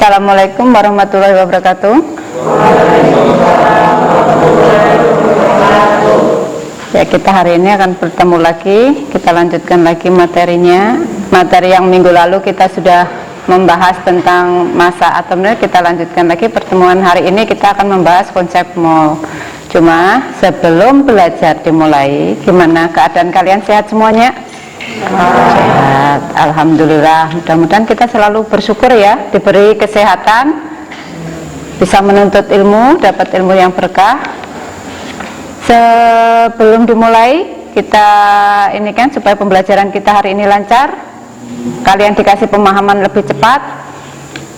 Assalamualaikum warahmatullahi wabarakatuh. Ya, kita hari ini akan bertemu lagi. Kita lanjutkan lagi materinya. Materi yang minggu lalu kita sudah membahas tentang masa atom. Kita lanjutkan lagi pertemuan hari ini. Kita akan membahas konsep mol. Cuma sebelum belajar dimulai, gimana keadaan kalian, sehat semuanya? Sehat, alhamdulillah. Mudah-mudahan kita selalu bersyukur ya, diberi kesehatan, bisa menuntut ilmu, dapat ilmu yang berkah. Sebelum dimulai, kita ini kan supaya pembelajaran kita hari ini lancar, kalian dikasih pemahaman lebih cepat,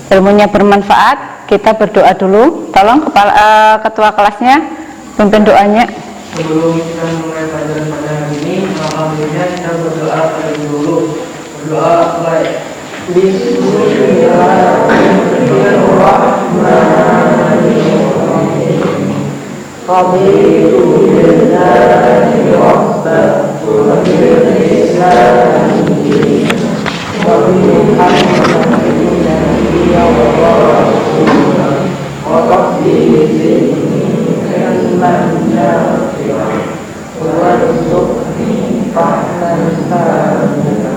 ilmunya bermanfaat. Kita berdoa dulu. Tolong ketua kelasnya pimpin doanya. Sebelum kita mulai pelajaran pada hari ini, alhamdulillah kita berdoa terlebih dulu. Berdoa baik. Bismillahirrahmanirrahim. Qadiru billahi rabban wa bil islami wa bil hamdi ya Allah wa qadiri warzuqni fahman kamila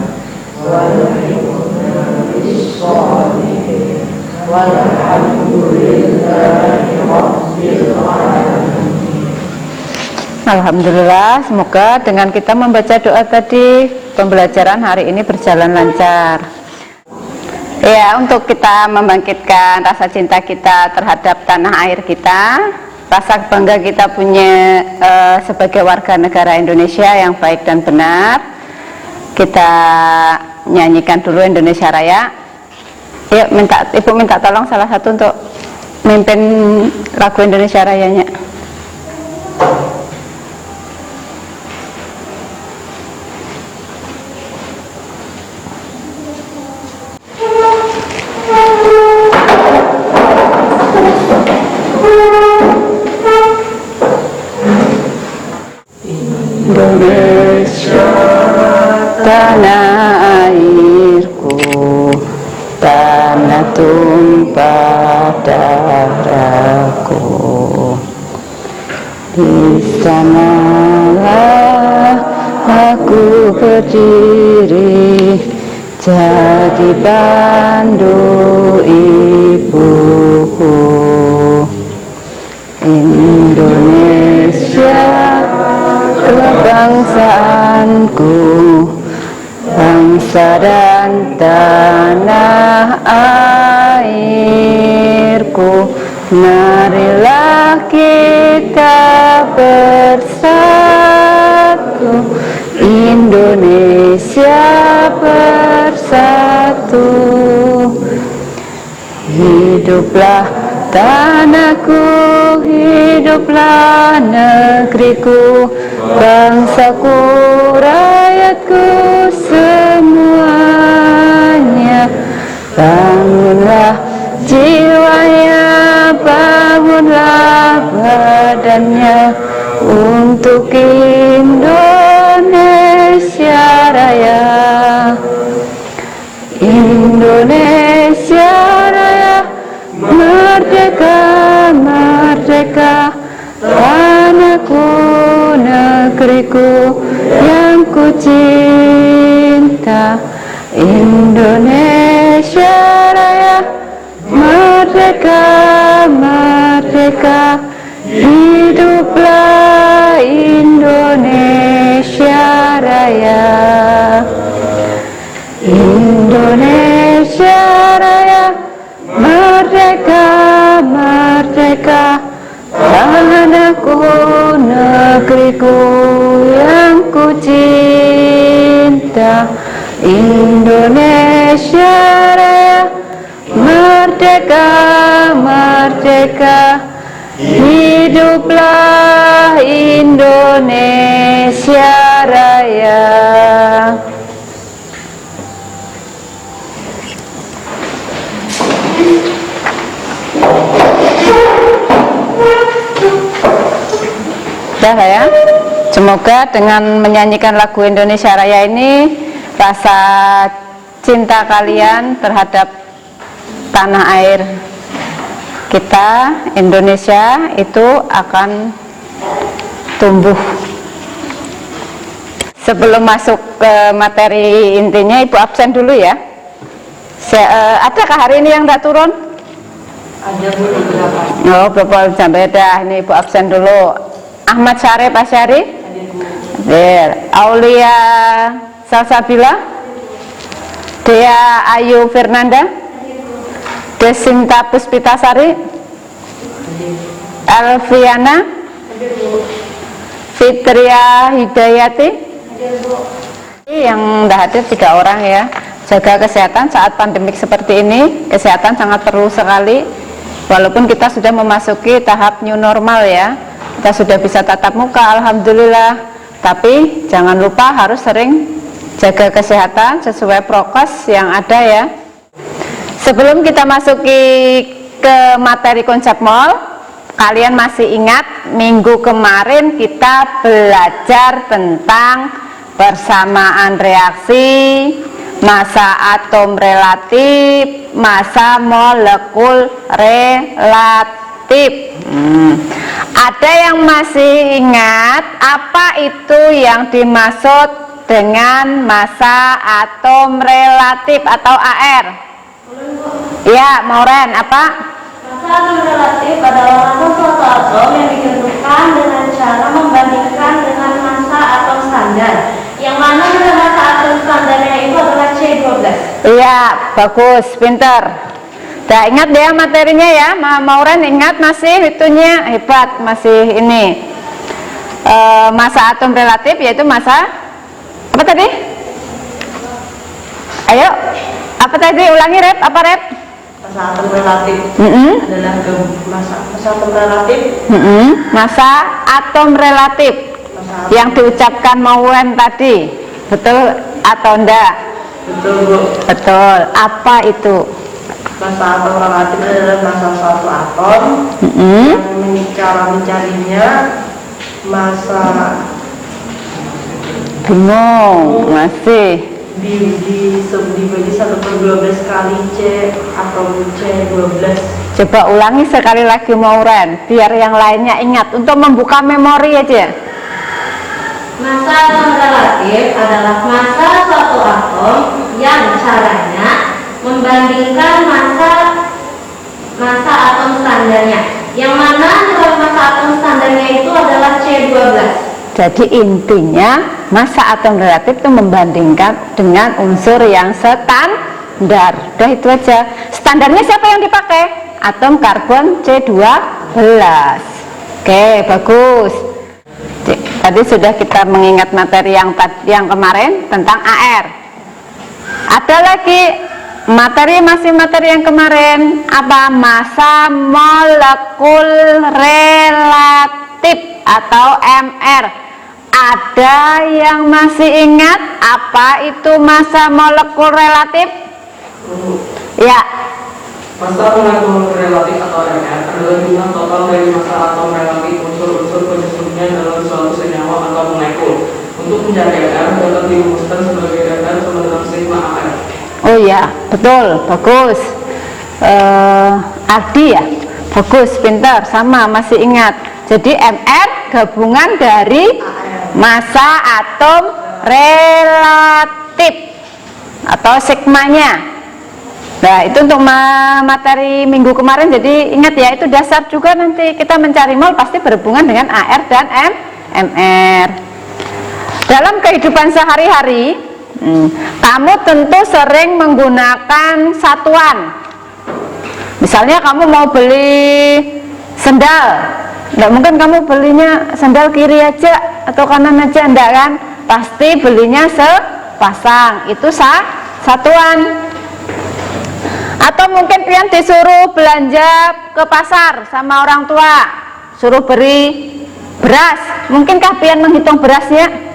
walhamdulillah bis-shalihin walhamdulillahi rabbil alamin. Alhamdulillah, semoga dengan kita membaca doa tadi pembelajaran hari ini berjalan lancar. Ya, untuk kita membangkitkan rasa cinta kita terhadap tanah air kita, rasa bangga kita punya sebagai warga negara Indonesia yang baik dan benar, kita nyanyikan dulu Indonesia Raya. Yuk, Ibu minta tolong salah satu untuk mimpin lagu Indonesia Rayanya. Indonesia tanah airku, tanah tumpah darahku, di sanalah aku berdiri jadi pandu ibuku. Indonesia kebangsaanku, bangsa dan tanah airku. Marilah kita bersatu, Indonesia bersatu. Hiduplah tanahku, hiduplah negeriku, bangsaku, rakyatku semuanya. Bangunlah jiwanya, bangunlah badannya untuk Indonesia Raya. Indonesia Raya, merdeka, merdeka, tanahku, negeriku yang ku cinta. Indonesia Raya, merdeka, merdeka, hiduplah Indonesia Raya. Indonesia Raya, merdeka, merdeka, tanahku, negeriku yang ku cinta. Indonesia Raya, merdeka, merdeka, hiduplah Indonesia Raya. Ya, semoga dengan menyanyikan lagu Indonesia Raya ini rasa cinta kalian terhadap tanah air kita Indonesia itu akan tumbuh. Sebelum masuk ke materi intinya, Ibu absen dulu ya. Adakah hari ini yang tidak turun? Ada beberapa. Oh, beberapa jam beda. Ini Ibu absen dulu. Ahmad Syarif Asyari, Aulia Salsabila, Dea Ayu Fernanda, Desinta Puspitasari, Elviana, Fitria Hidayati. Yang tidak hadir 3 orang ya. Jaga kesehatan saat pandemik seperti ini. Kesehatan sangat perlu sekali. Walaupun kita sudah memasuki tahap new normal ya, kita sudah bisa tatap muka, alhamdulillah. Tapi jangan lupa harus sering jaga kesehatan sesuai prokes yang ada ya. Sebelum kita masuki ke materi konsep mol, kalian masih ingat minggu kemarin kita belajar tentang persamaan reaksi, massa atom relatif, massa molekul relatif. Ada yang masih ingat apa itu yang dimaksud dengan massa atom relatif atau AR? Ya, Mauren, apa? Massa atom relatif adalah massa suatu atom yang ditentukan dengan cara membandingkan dengan massa atom standar, yang mana massa atom standarnya itu adalah C12. Iya, bagus, pinter. Nah, ingat ya materinya ya, Mauren ingat masih itunya, hebat, masih ini. Massa atom relatif yaitu massa apa tadi? Ayo, apa tadi? Ulangi, Rep, apa Rep? Massa atom relatif adalah massa atom relatif. Massa atom relatif yang diucapkan Mauren tadi, betul atau enggak? Betul, Bu. Betul. Apa itu? Massa atom relatif adalah massa suatu atom. Yang cara mencarinya massa Bingung masih. dibagi 1/12 kali C atau C12. Coba ulangi sekali lagi Mauren, biar yang lainnya ingat, untuk membuka memori aja. Massa atom relatif adalah massa suatu atom yang caranya membandingkan massa atom standarnya, yang mana nilai massa atom standarnya itu adalah C12. Jadi intinya massa atom relatif itu membandingkan dengan unsur yang standar. Udah itu aja. Standarnya siapa yang dipakai? Atom karbon C12. Oke, bagus. Tadi sudah kita mengingat materi yang kemarin tentang AR. Ada lagi materi yang kemarin, apa? Massa molekul relatif atau MR. Ada yang masih ingat apa itu massa molekul relatif? Ya. Massa molekul relatif atau MR adalah jumlah total dari massa atom relatif unsur-unsur penyusunnya dalam suatu senyawa atau molekul. Untuk mencari MR dapat dirumuskan sebagai MR sama dengan sigma AR. Oh ya, betul, bagus. Ardi ya, bagus, pintar, sama, masih ingat. Jadi MR gabungan dari massa atom relatif atau sigmanya. Nah, itu untuk materi minggu kemarin. Jadi ingat ya, itu dasar juga. Nanti kita mencari mol pasti berhubungan dengan AR dan MR. Dalam kehidupan sehari-hari, kamu tentu sering menggunakan satuan. Misalnya kamu mau beli sendal, nggak mungkin kamu belinya sendal kiri aja atau kanan aja, enggak kan? Pasti belinya sepasang, itu satuan. Atau mungkin kalian disuruh belanja ke pasar sama orang tua, suruh beli beras, mungkinkah kalian menghitung berasnya?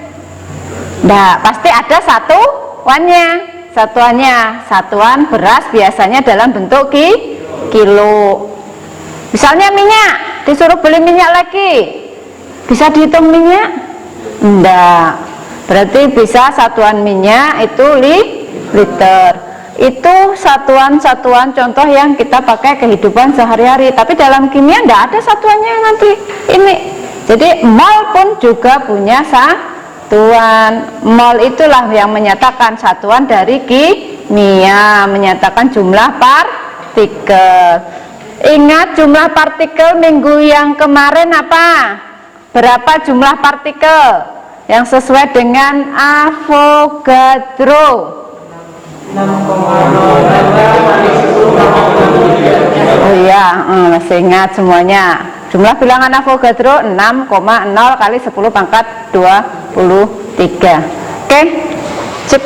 Nah, pasti ada satuannya. Satuan beras biasanya dalam bentuk kilo. Misalnya minyak, disuruh beli minyak lagi, bisa dihitung minyak? Enggak. Berarti bisa satuan minyak itu liter. itu satuan-satuan contoh yang kita pakai kehidupan sehari-hari, tapi dalam kimia tidak ada satuannya nanti ini. Jadi mol pun juga punya satuan. Mol itulah yang menyatakan satuan dari kimia, menyatakan jumlah partikel. Ingat jumlah partikel minggu yang kemarin apa? Berapa jumlah partikel yang sesuai dengan Avogadro? 6,0. Oh iya, masih ingat semuanya. Jumlah bilangan Avogadro 6,0 kali 10 pangkat 23. Oke, cip.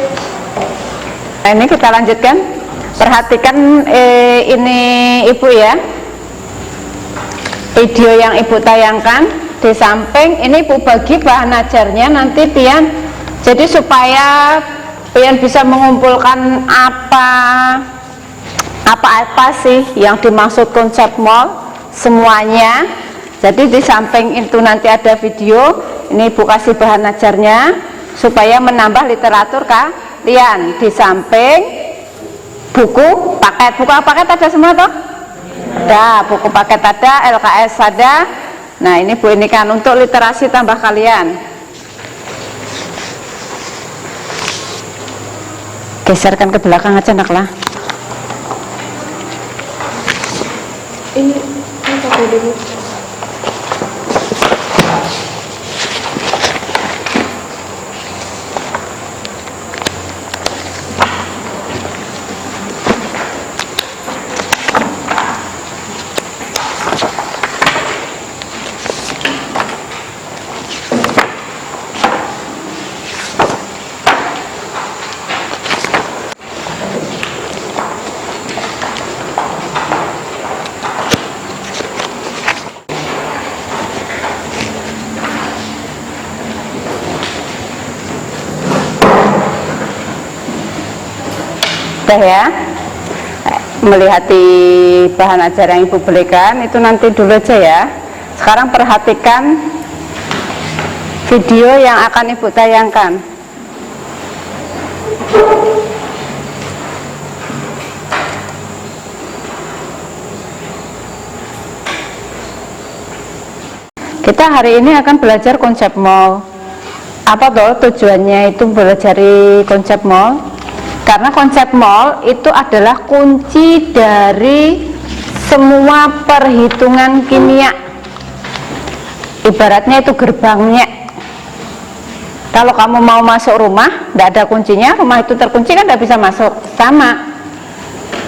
Nah, ini kita lanjutkan. Perhatikan ini Ibu ya, video yang Ibu tayangkan. Di samping ini Ibu bagi bahan ajarnya nanti pian, jadi supaya pian bisa mengumpulkan apa sih yang dimaksud konsep mol semuanya. Jadi di samping itu nanti ada video, ini Ibu kasih bahan ajarnya supaya menambah literatur kalian. Di samping buku paket ada semua toh? Ada, buku paket ada, LKS ada. Nah ini Bu, ini kan untuk literasi tambah kalian. Geserkan ke belakang aja nak lah. Ini pakai dulu. Udah ya, melihat di bahan ajar yang Ibu belikan itu nanti dulu aja ya. Sekarang perhatikan video yang akan Ibu tayangkan. Kita hari ini akan belajar konsep mol. Apa toh tujuannya itu belajar konsep mol? Karena konsep mol itu adalah kunci dari semua perhitungan kimia. Ibaratnya itu gerbangnya. Kalau kamu mau masuk rumah, tidak ada kuncinya, rumah itu terkunci kan tidak bisa masuk. Sama.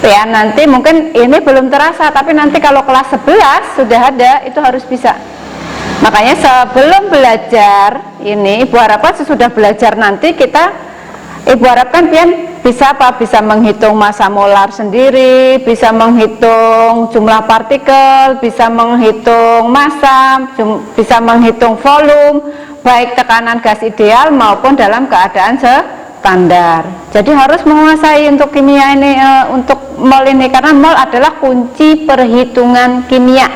Ya nanti mungkin ini belum terasa, tapi nanti kalau kelas 11 sudah ada, itu harus bisa. Makanya sebelum belajar ini, Ibu harapkan sesudah belajar nanti Ibu harapkan pian bisa apa? Bisa menghitung massa molar sendiri, bisa menghitung jumlah partikel, bisa menghitung massa, bisa menghitung volume, baik tekanan gas ideal maupun dalam keadaan standar. Jadi harus menguasai untuk kimia ini, untuk mol ini, karena mol adalah kunci perhitungan kimia.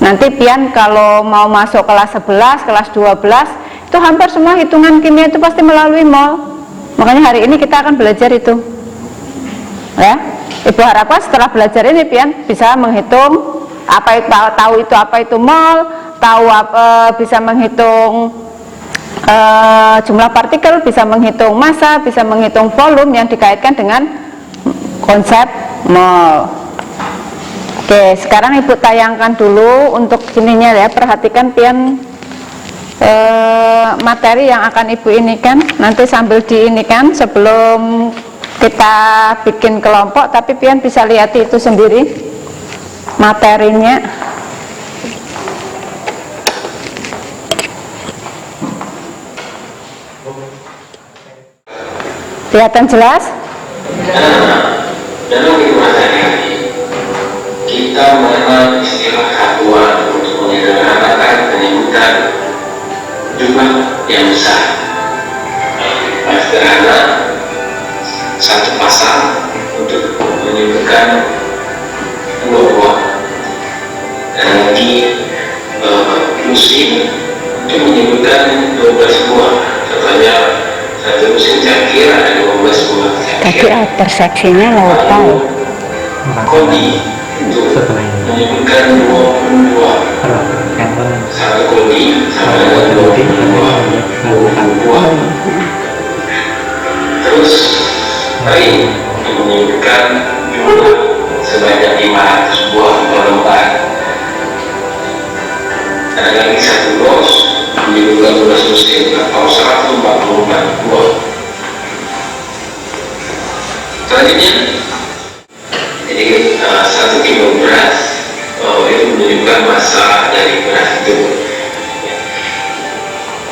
Nanti pian kalau mau masuk kelas 11, kelas 12, itu hampir semua hitungan kimia itu pasti melalui mol. Makanya hari ini kita akan belajar itu ya. Ibu harapkan setelah belajar ini pian bisa menghitung tahu itu mol, tahu bisa menghitung jumlah partikel, bisa menghitung massa, bisa menghitung volume yang dikaitkan dengan konsep mol. Oke, sekarang Ibu tayangkan dulu untuk ininya ya. Perhatikan pian materi yang akan Ibu inikan, nanti sambil diinikan sebelum kita bikin kelompok, tapi pian bisa lihat itu sendiri materinya. Kelihatan jelas? Dalam kehidupan sehari-hari kita mengenal istilah satuan untuk menyederhanakan penyebutan jumlah yang besar. Sederhana, satu pasang untuk menyebutkan dua buah, dan lagi musim untuk menyebutkan 12 buah. Contohnya satu musim cangkir ada 12 buah. Tapi perseksinya lupa ya. Kodi itu menyebutkan 22. Satu kodi sama dengan 22. Terus ring itu menyebutkan jumlah sebanyak 500 buah lembar. Ada lagi satu dos menyebutkan 12 musim atau 144 buah. Selanjutnya, jadi 1 kilo beras itu menunjukkan masa dari beras itu,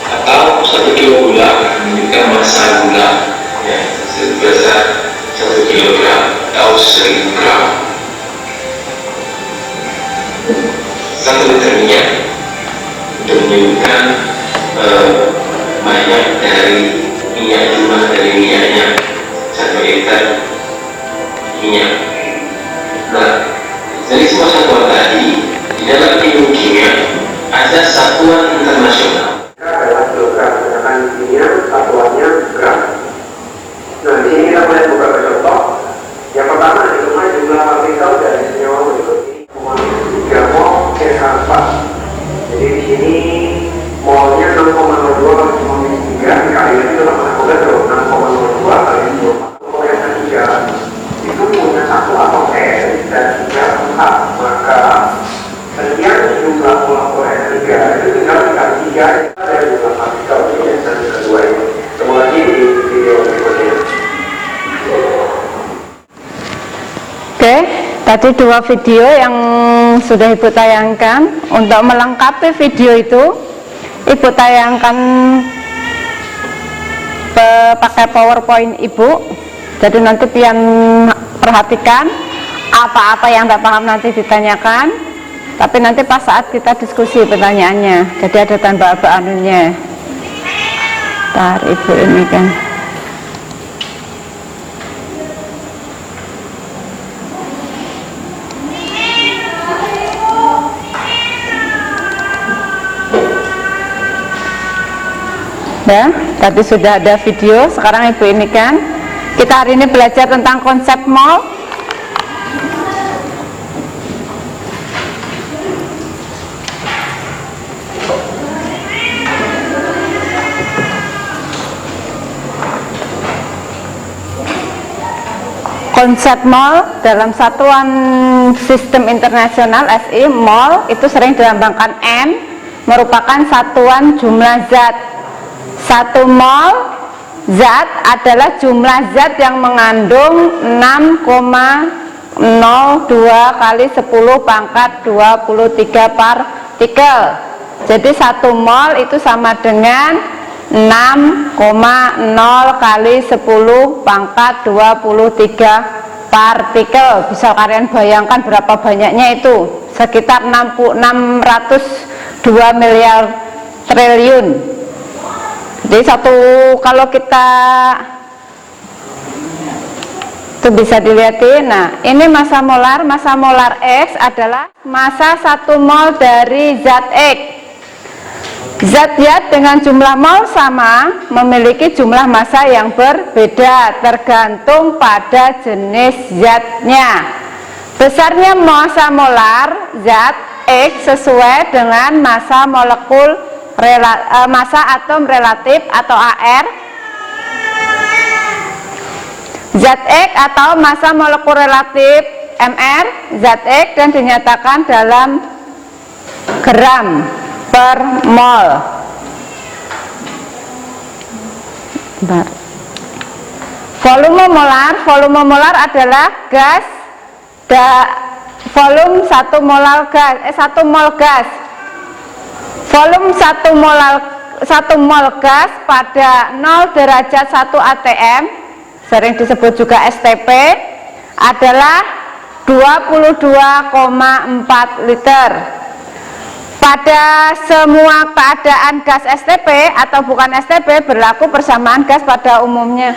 atau 1 kilo gula menunjukkan masa gula ya, sebesar 1 kilogram atau 1000 gram. 1 liter minyak untuk menunjukkan banyak dari minyak, jumlah dari minyaknya. 1 liter minyak. Nah, dari semua satuan tadi di dalam ilmu kimia ada satuan internasional. Adalah kilogram, sedangkan kimia satuannya gram. Nah, di sini kita melihat beberapa contoh. Yang pertama adalah jumlah partikel dari senyawa berikut ini 3 mol CH4. Jadi di sini molnya 6,02 kali 3 dikali lagi dengan 6,02 kali 24. Itu punya 1 atom N dan 3 4, maka sekian jumlah molekul N3 itu tinggal dikali 3 dari jumlah partikel di yang kedua ini. Kemudian di video berikutnya. Oke, tadi 2 video yang sudah Ibu tayangkan. Untuk melengkapi video itu, Ibu tayangkan pakai PowerPoint Ibu. Jadi nanti pian perhatikan apa-apa yang tidak paham nanti ditanyakan. Tapi nanti pas saat kita diskusi pertanyaannya. Jadi ada tanda anunya. Ntar Ibu ini kan. Ya, tadi sudah ada video, sekarang Ibu ini kan kita hari ini belajar tentang konsep mol. Konsep mol dalam satuan sistem internasional SI, mol itu sering dilambangkan M, merupakan satuan jumlah zat. 1 mol zat adalah jumlah zat yang mengandung 6,02 kali 10 pangkat 23 partikel. Jadi 1 mol itu sama dengan 6,0 kali 10 pangkat 23 partikel. Bisa kalian bayangkan berapa banyaknya itu? Sekitar 602 miliar triliun. Jadi kalau kita itu bisa dilihatin. Nah, ini massa molar. Massa molar X adalah massa 1 mol dari zat X. Zat Y dengan jumlah mol sama memiliki jumlah massa yang berbeda tergantung pada jenis zatnya. Besarnya massa molar zat X sesuai dengan massa molekul massa atom relatif atau AR. Zat X atau massa molekul relatif MR zat X dan dinyatakan dalam gram per mol. Volume molar adalah gas volume 1 mol gas. Volume 1 mol gas pada 0 derajat 1 atm, sering disebut juga STP, adalah 22,4 liter. Pada semua keadaan gas STP atau bukan STP berlaku persamaan gas pada umumnya.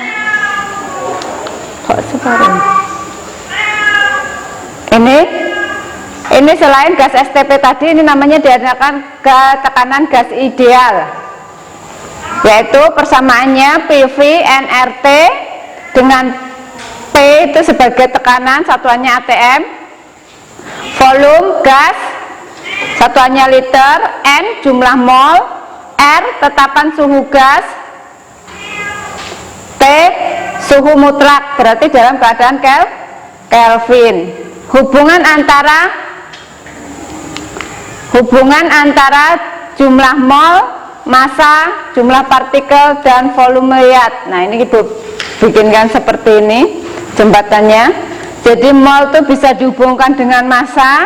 Kok separuh? Ini selain gas STP tadi, ini namanya diadakan tekanan gas ideal, yaitu persamaannya PV nRT dengan itu sebagai tekanan, satuannya atm. Volume gas, satuannya liter. N jumlah mol. R tetapan suhu gas. T suhu mutlak, berarti dalam keadaan Kelvin. Hubungan antara jumlah mol, massa, jumlah partikel, dan volume yard. Nah, ini Ibu bikinkan seperti ini jembatannya. Jadi mol itu bisa dihubungkan dengan massa,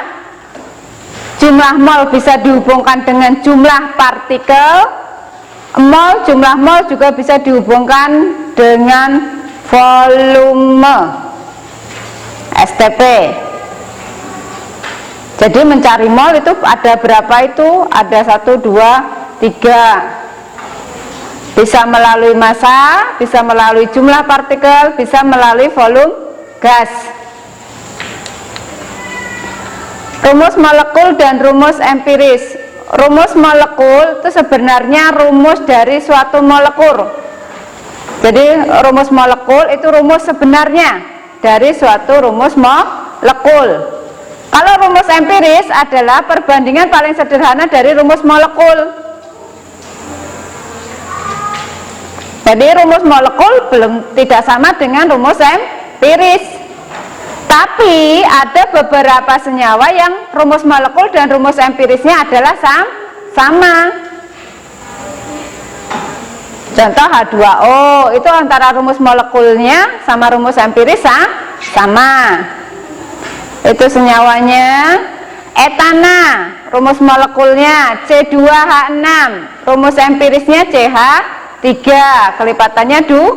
jumlah mol bisa dihubungkan dengan jumlah partikel, jumlah mol juga bisa dihubungkan dengan volume STP. Jadi mencari mol itu ada berapa itu? Ada 1, 2, 3. Bisa melalui massa, bisa melalui jumlah partikel, bisa melalui volume gas. Rumus molekul dan rumus empiris. Rumus molekul itu sebenarnya rumus dari suatu molekul. Jadi rumus molekul itu rumus sebenarnya dari suatu rumus molekul. Kalau rumus empiris adalah perbandingan paling sederhana dari rumus molekul. Jadi rumus molekul tidak sama dengan rumus empiris. Tapi ada beberapa senyawa yang rumus molekul dan rumus empirisnya adalah sama. Contoh H2O itu antara rumus molekulnya sama rumus empiris sama. Itu senyawanya. Etana, rumus molekulnya C2H6, rumus empirisnya CH3, kelipatannya 2.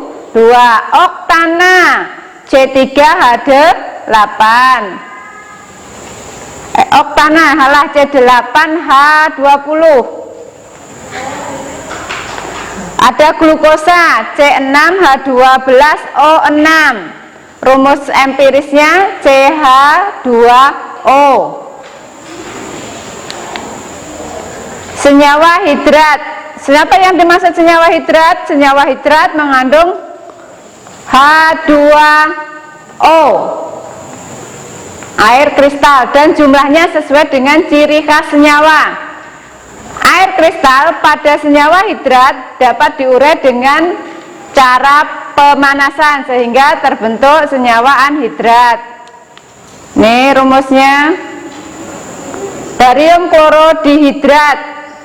Oktana, C3H8. Oktana halah C8H20. Ada glukosa C6H12O6, rumus empirisnya CH2O. Senyawa hidrat. Siapa yang dimaksud senyawa hidrat? Senyawa hidrat mengandung H2O, air kristal, dan jumlahnya sesuai dengan ciri khas senyawa. Air kristal pada senyawa hidrat dapat diurai dengan cara pemanasan sehingga terbentuk senyawa anhidrat. Nih rumusnya. Barium klorodihidrat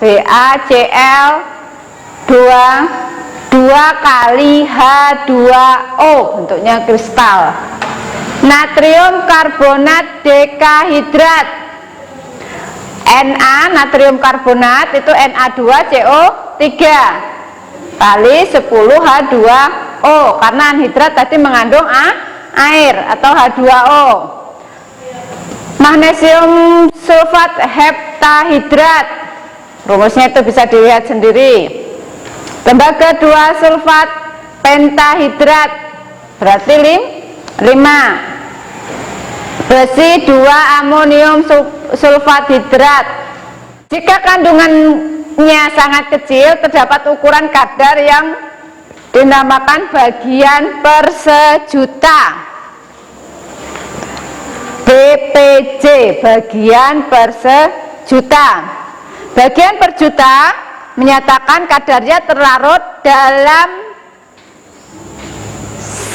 BaCl2 kali H2O, bentuknya kristal. Natrium karbonat dekahidrat Na, natrium karbonat itu Na2CO3 kali 10H2O, karena anhidrat tadi mengandung air atau H2O. Magnesium sulfat heptahidrat, rumusnya itu bisa dilihat sendiri. Tembaga 2 sulfat pentahidrat berarti 5. Besi 2 amonium sulfat hidrat. Jika kandungannya sangat kecil, terdapat ukuran kadar yang dinamakan bagian per sejuta. BPJ, bagian per sejuta. Bagian per juta menyatakan kadarnya terlarut dalam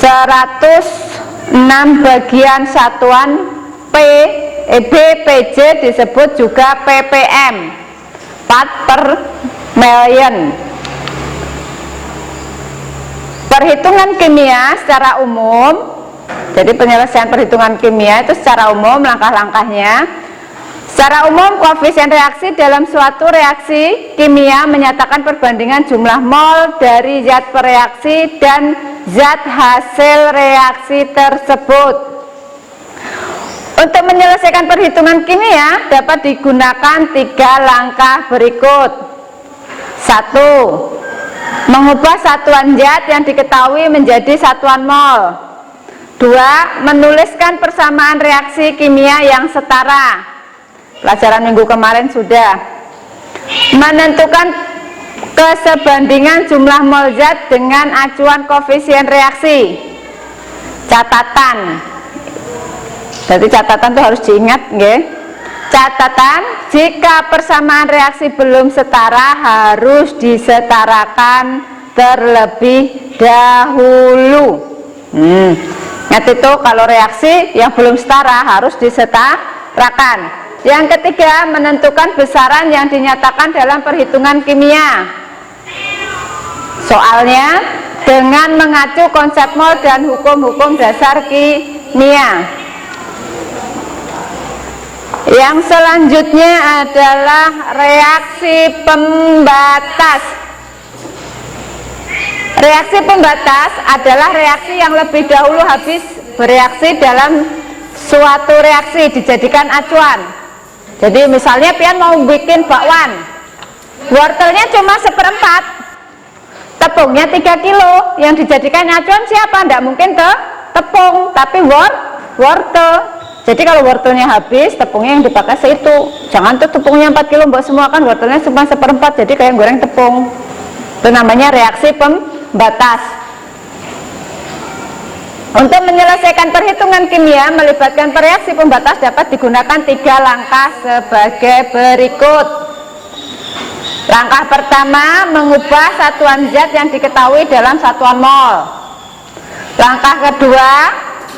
106 bagian satuan BPJ, disebut juga ppm, part per million. Perhitungan kimia secara umum, jadi penyelesaian perhitungan kimia itu secara umum langkah-langkahnya. Secara umum, koefisien reaksi dalam suatu reaksi kimia menyatakan perbandingan jumlah mol dari zat bereaksi dan zat hasil reaksi tersebut. Untuk menyelesaikan perhitungan kimia dapat digunakan 3 langkah berikut. 1. Mengubah satuan zat yang diketahui menjadi satuan mol. 2. Menuliskan persamaan reaksi kimia yang setara. Pelajaran minggu kemarin sudah. Menentukan kesebandingan jumlah mol zat dengan acuan koefisien reaksi. Catatan. Jadi catatan itu harus diingat, nggih. Catatan, jika persamaan reaksi belum setara harus disetarakan terlebih dahulu. Ingat itu, kalau reaksi yang belum setara harus disetarakan. Yang ketiga, menentukan besaran yang dinyatakan dalam perhitungan kimia. Soalnya dengan mengacu konsep mol dan hukum-hukum dasar kimia. Yang selanjutnya adalah reaksi pembatas. Reaksi pembatas adalah reaksi yang lebih dahulu habis bereaksi dalam suatu reaksi dijadikan acuan. Jadi misalnya pian mau bikin bakwan, wortelnya cuma 1/4, tepungnya 3 kilo, yang dijadikan acuan siapa? Tidak mungkin tepung, tapi wortel. Jadi kalau wortelnya habis, tepungnya yang dipakai seitu. Jangan tuh tepungnya 4 kilo buat semua, kan wortelnya cuma 1/4, jadi kayak goreng tepung. Itu namanya reaksi pembatas. Untuk menyelesaikan perhitungan kimia melibatkan reaksi pembatas dapat digunakan 3 langkah sebagai berikut. Langkah pertama, mengubah satuan zat yang diketahui dalam satuan mol. Langkah kedua,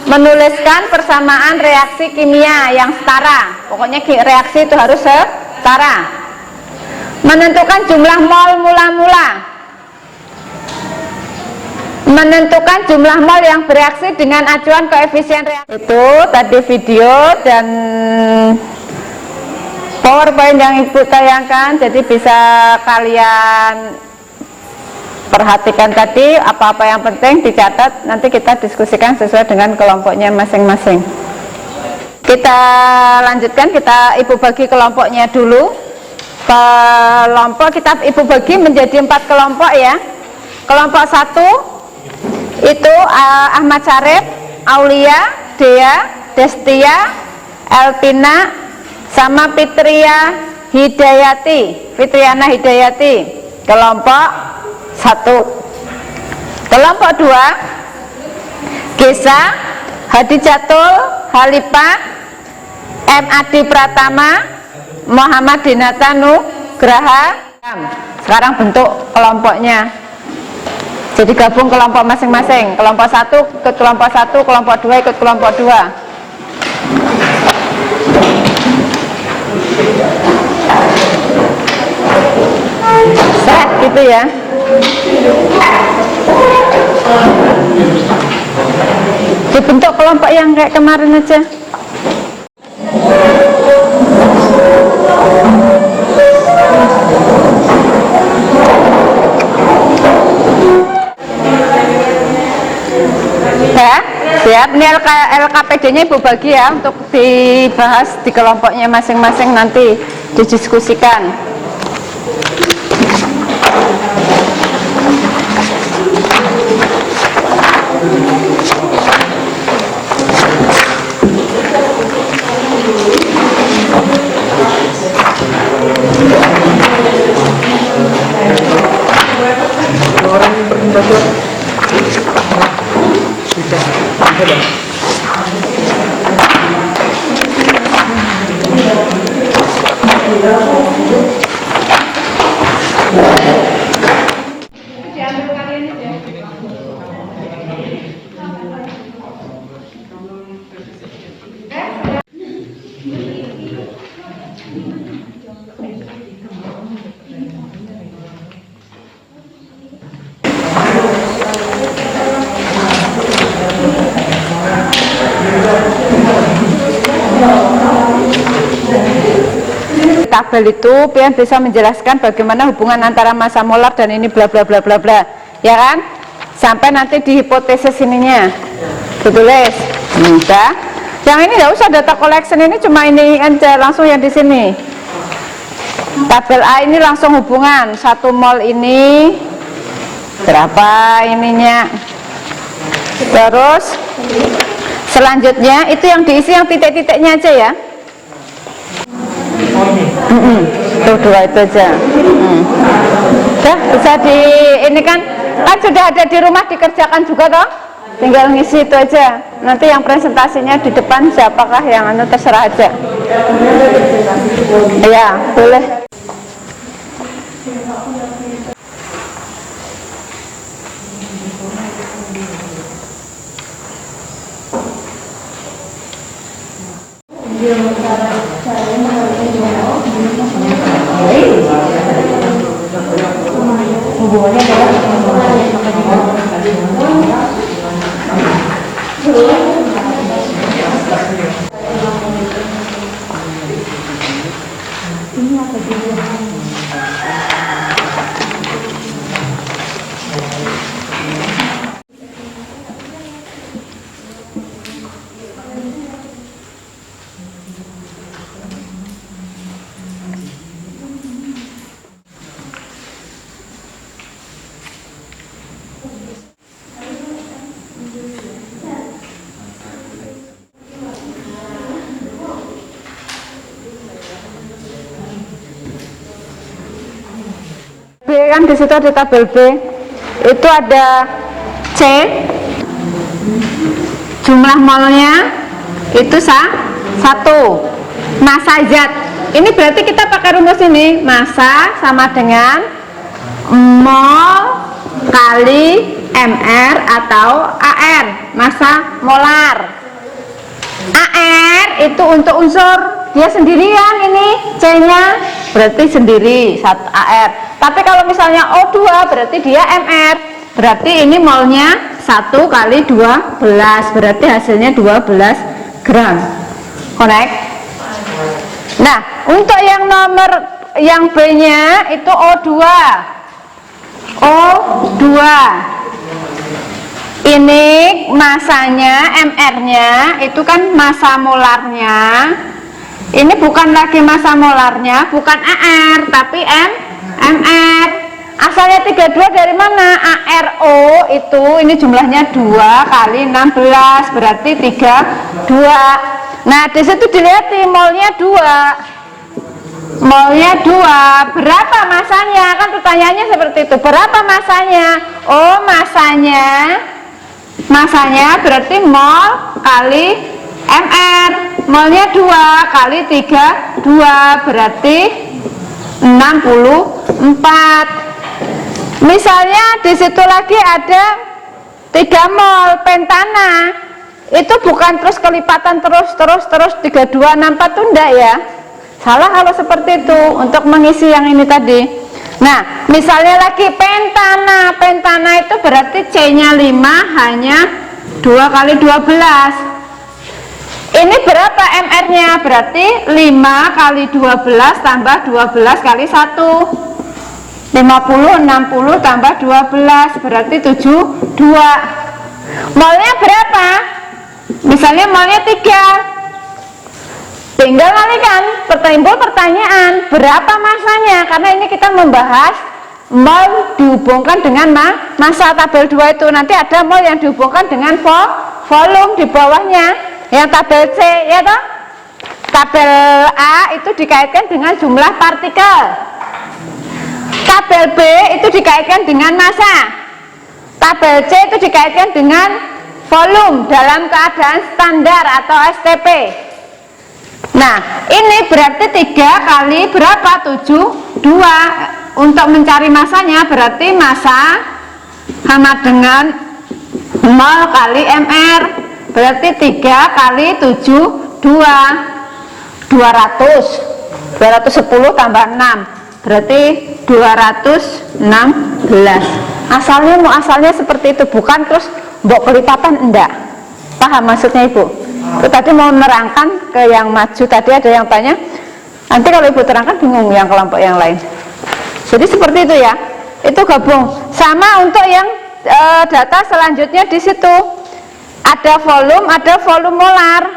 menuliskan persamaan reaksi kimia yang setara. Pokoknya reaksi itu harus setara. Menentukan jumlah mol mula-mula. Menentukan jumlah mol yang bereaksi dengan acuan koefisien reaksi. Itu tadi video dan PowerPoint yang Ibu tayangkan, jadi bisa kalian perhatikan tadi, apa-apa yang penting dicatat, nanti kita diskusikan sesuai dengan kelompoknya masing-masing. Kita lanjutkan, Ibu bagi kelompoknya dulu. Kelompok kita Ibu bagi menjadi 4 kelompok ya. Kelompok 1 itu Ahmad Syarif, Aulia, Dea, Destia, Elpina, sama Fitriana Hidayati. Kelompok 1. Kelompok 2 Gesa, Hadijatul, Halifah, M. Adi Pratama, Muhammad Dinata Nugraha. Sekarang bentuk kelompoknya. Jadi gabung kelompok masing-masing. Kelompok 1 ikut kelompok 1, kelompok 2 ikut kelompok 2. Set gitu ya. Dibentuk kelompok yang kayak kemarin aja. Ya, siap. Ini LKPD-nya Ibu bagi ya untuk dibahas di kelompoknya masing-masing, nanti didiskusikan. Tabel itu pian bisa menjelaskan bagaimana hubungan antara massa molar dan ini bla bla bla bla bla, ya kan? Sampai nanti di hipotesis ininya ditulis. Udah. Yang ini nggak usah data collection, ini cuma ini aja langsung yang di sini. Tabel A ini langsung hubungan 1 mol ini berapa ininya. Terus selanjutnya itu yang diisi yang titik-titiknya aja ya. Tuh 2 itu aja. Udah bisa di ini kan sudah ada di rumah dikerjakan juga toh. tinggal ngisi itu aja. Nanti yang presentasinya di depan siapakah yang terserah aja. Ya, boleh. Hubungannya adalah B kan di situ ada tabel B, itu ada C, jumlah molnya itu 1, massa zat. Ini berarti kita pakai rumus ini, massa sama dengan mol kali mr atau AR, massa molar. AR itu untuk unsur dia sendirian, ini C-nya berarti sendiri AR. Tapi kalau misalnya O2 berarti dia MR, berarti ini molnya 1 kali 12, berarti hasilnya 12 gram. Connect. Nah, untuk yang nomor yang B-nya itu O2. Ini masanya, MR-nya itu kan massa molarnya. Ini bukan lagi massa molarnya, bukan AR, tapi MR. Asalnya 32 dari mana? ARO itu ini jumlahnya 2 kali 16, berarti 32. Nah, di situ dilihat molnya 2. Molnya 2. Berapa masanya? Kan pertanyaannya seperti itu. Berapa masanya? Oh, masanya berarti mol kali MR. Molnya 2 kali 32 berarti 64. Misalnya di situ lagi ada 3 mol pentana. Itu bukan terus kelipatan terus 3264 tuh enggak ya. Salah kalau seperti itu untuk mengisi yang ini tadi. Nah, misalnya lagi pentana itu berarti C-nya 5 hanya 2 kali 12. Ini berapa MR-nya? Berarti 5 kali 12 tambah 12 kali 1. 50, 60 tambah 12 berarti 72. Molnya berapa? Misalnya molnya 3. Tinggal kalikan, timbul pertanyaan berapa masanya, karena ini kita membahas mol dihubungkan dengan massa. Tabel 2 itu nanti ada mol yang dihubungkan dengan volume di bawahnya, yang tabel C ya toh. Tabel A itu dikaitkan dengan jumlah partikel, tabel B itu dikaitkan dengan massa, tabel C itu dikaitkan dengan volume dalam keadaan standar atau STP. Nah, ini berarti 3 kali berapa? 72. Untuk mencari masanya berarti massa sama dengan mol kali MR. Berarti 3 kali 72 210 tambah 6 berarti 216. Asalnya seperti itu, bukan terus mbok kelipatan, enggak. Paham maksudnya Ibu? Itu tadi mau menerangkan ke yang maju, tadi ada yang tanya, nanti kalau Ibu terangkan bingung yang kelompok yang lain. Jadi seperti itu ya. Itu gabung. Sama untuk yang data selanjutnya di situ. Ada volume molar.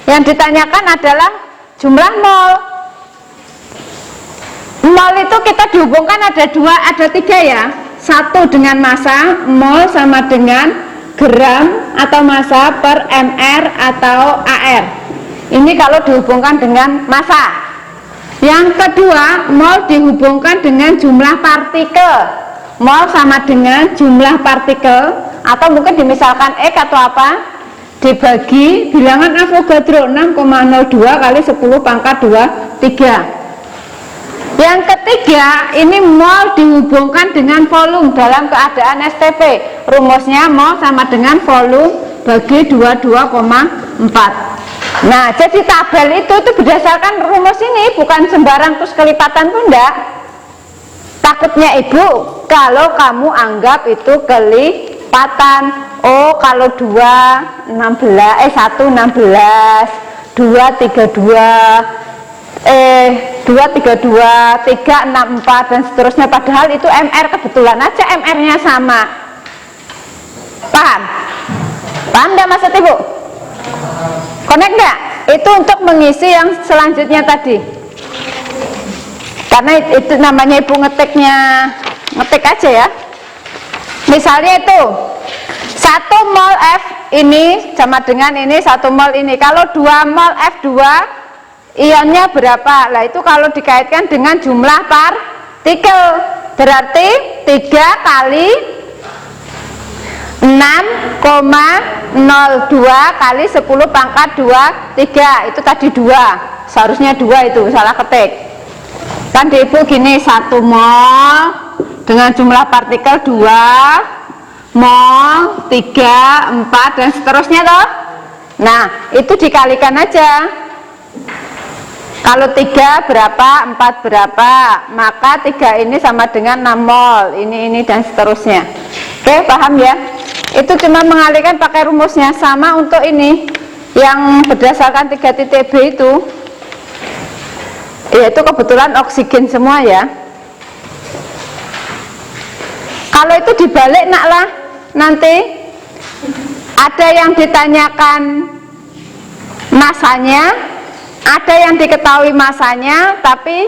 Yang ditanyakan adalah jumlah mol. Mol itu kita dihubungkan ada 3 ya. 1 dengan massa, mol sama dengan gram atau massa per mr atau AR. Ini kalau dihubungkan dengan massa. Yang kedua, mol dihubungkan dengan jumlah partikel. Mol sama dengan jumlah partikel, atau mungkin dimisalkan X atau apa, dibagi bilangan Avogadro 6,02 kali 10 pangkat 23. Yang ketiga, ini mol dihubungkan dengan volume dalam keadaan STP. Rumusnya mol sama dengan volume bagi 22,4. Nah, jadi tabel itu berdasarkan rumus ini, bukan sembarang terus kelipatan pun enggak. Takutnya ibu kalau kamu anggap itu kelipatan. Oh, kalau 1 16, 2 32, 232, 364 dan seterusnya, padahal itu MR, kebetulan aja MR-nya sama. Paham? Paham enggak maksud ibu? Connect enggak? Itu untuk mengisi yang selanjutnya tadi. Karena itu namanya ibu ngetik aja ya. Misalnya itu 1 mol F ini sama dengan ini 1 mol ini. Kalau 2 mol F2 ionnya berapa? Lah itu kalau dikaitkan dengan jumlah partikel berarti 3 kali 6,02 kali 10 pangkat 23. Itu tadi 2, seharusnya 2, itu salah ketik. Kan di ibu gini, 1 mol dengan jumlah partikel 2 mol, 3, 4 dan seterusnya toh. Nah itu dikalikan aja. Kalau 3 berapa, 4 berapa, maka 3 ini sama dengan 6 mol, ini dan seterusnya. Oke, paham ya? Itu cuma mengalihkan pakai rumusnya. Sama untuk ini yang berdasarkan 3 titik B itu, yaitu kebetulan oksigen semua ya. Kalau itu dibalik naklah, nanti ada yang ditanyakan masanya, ada yang diketahui masanya, tapi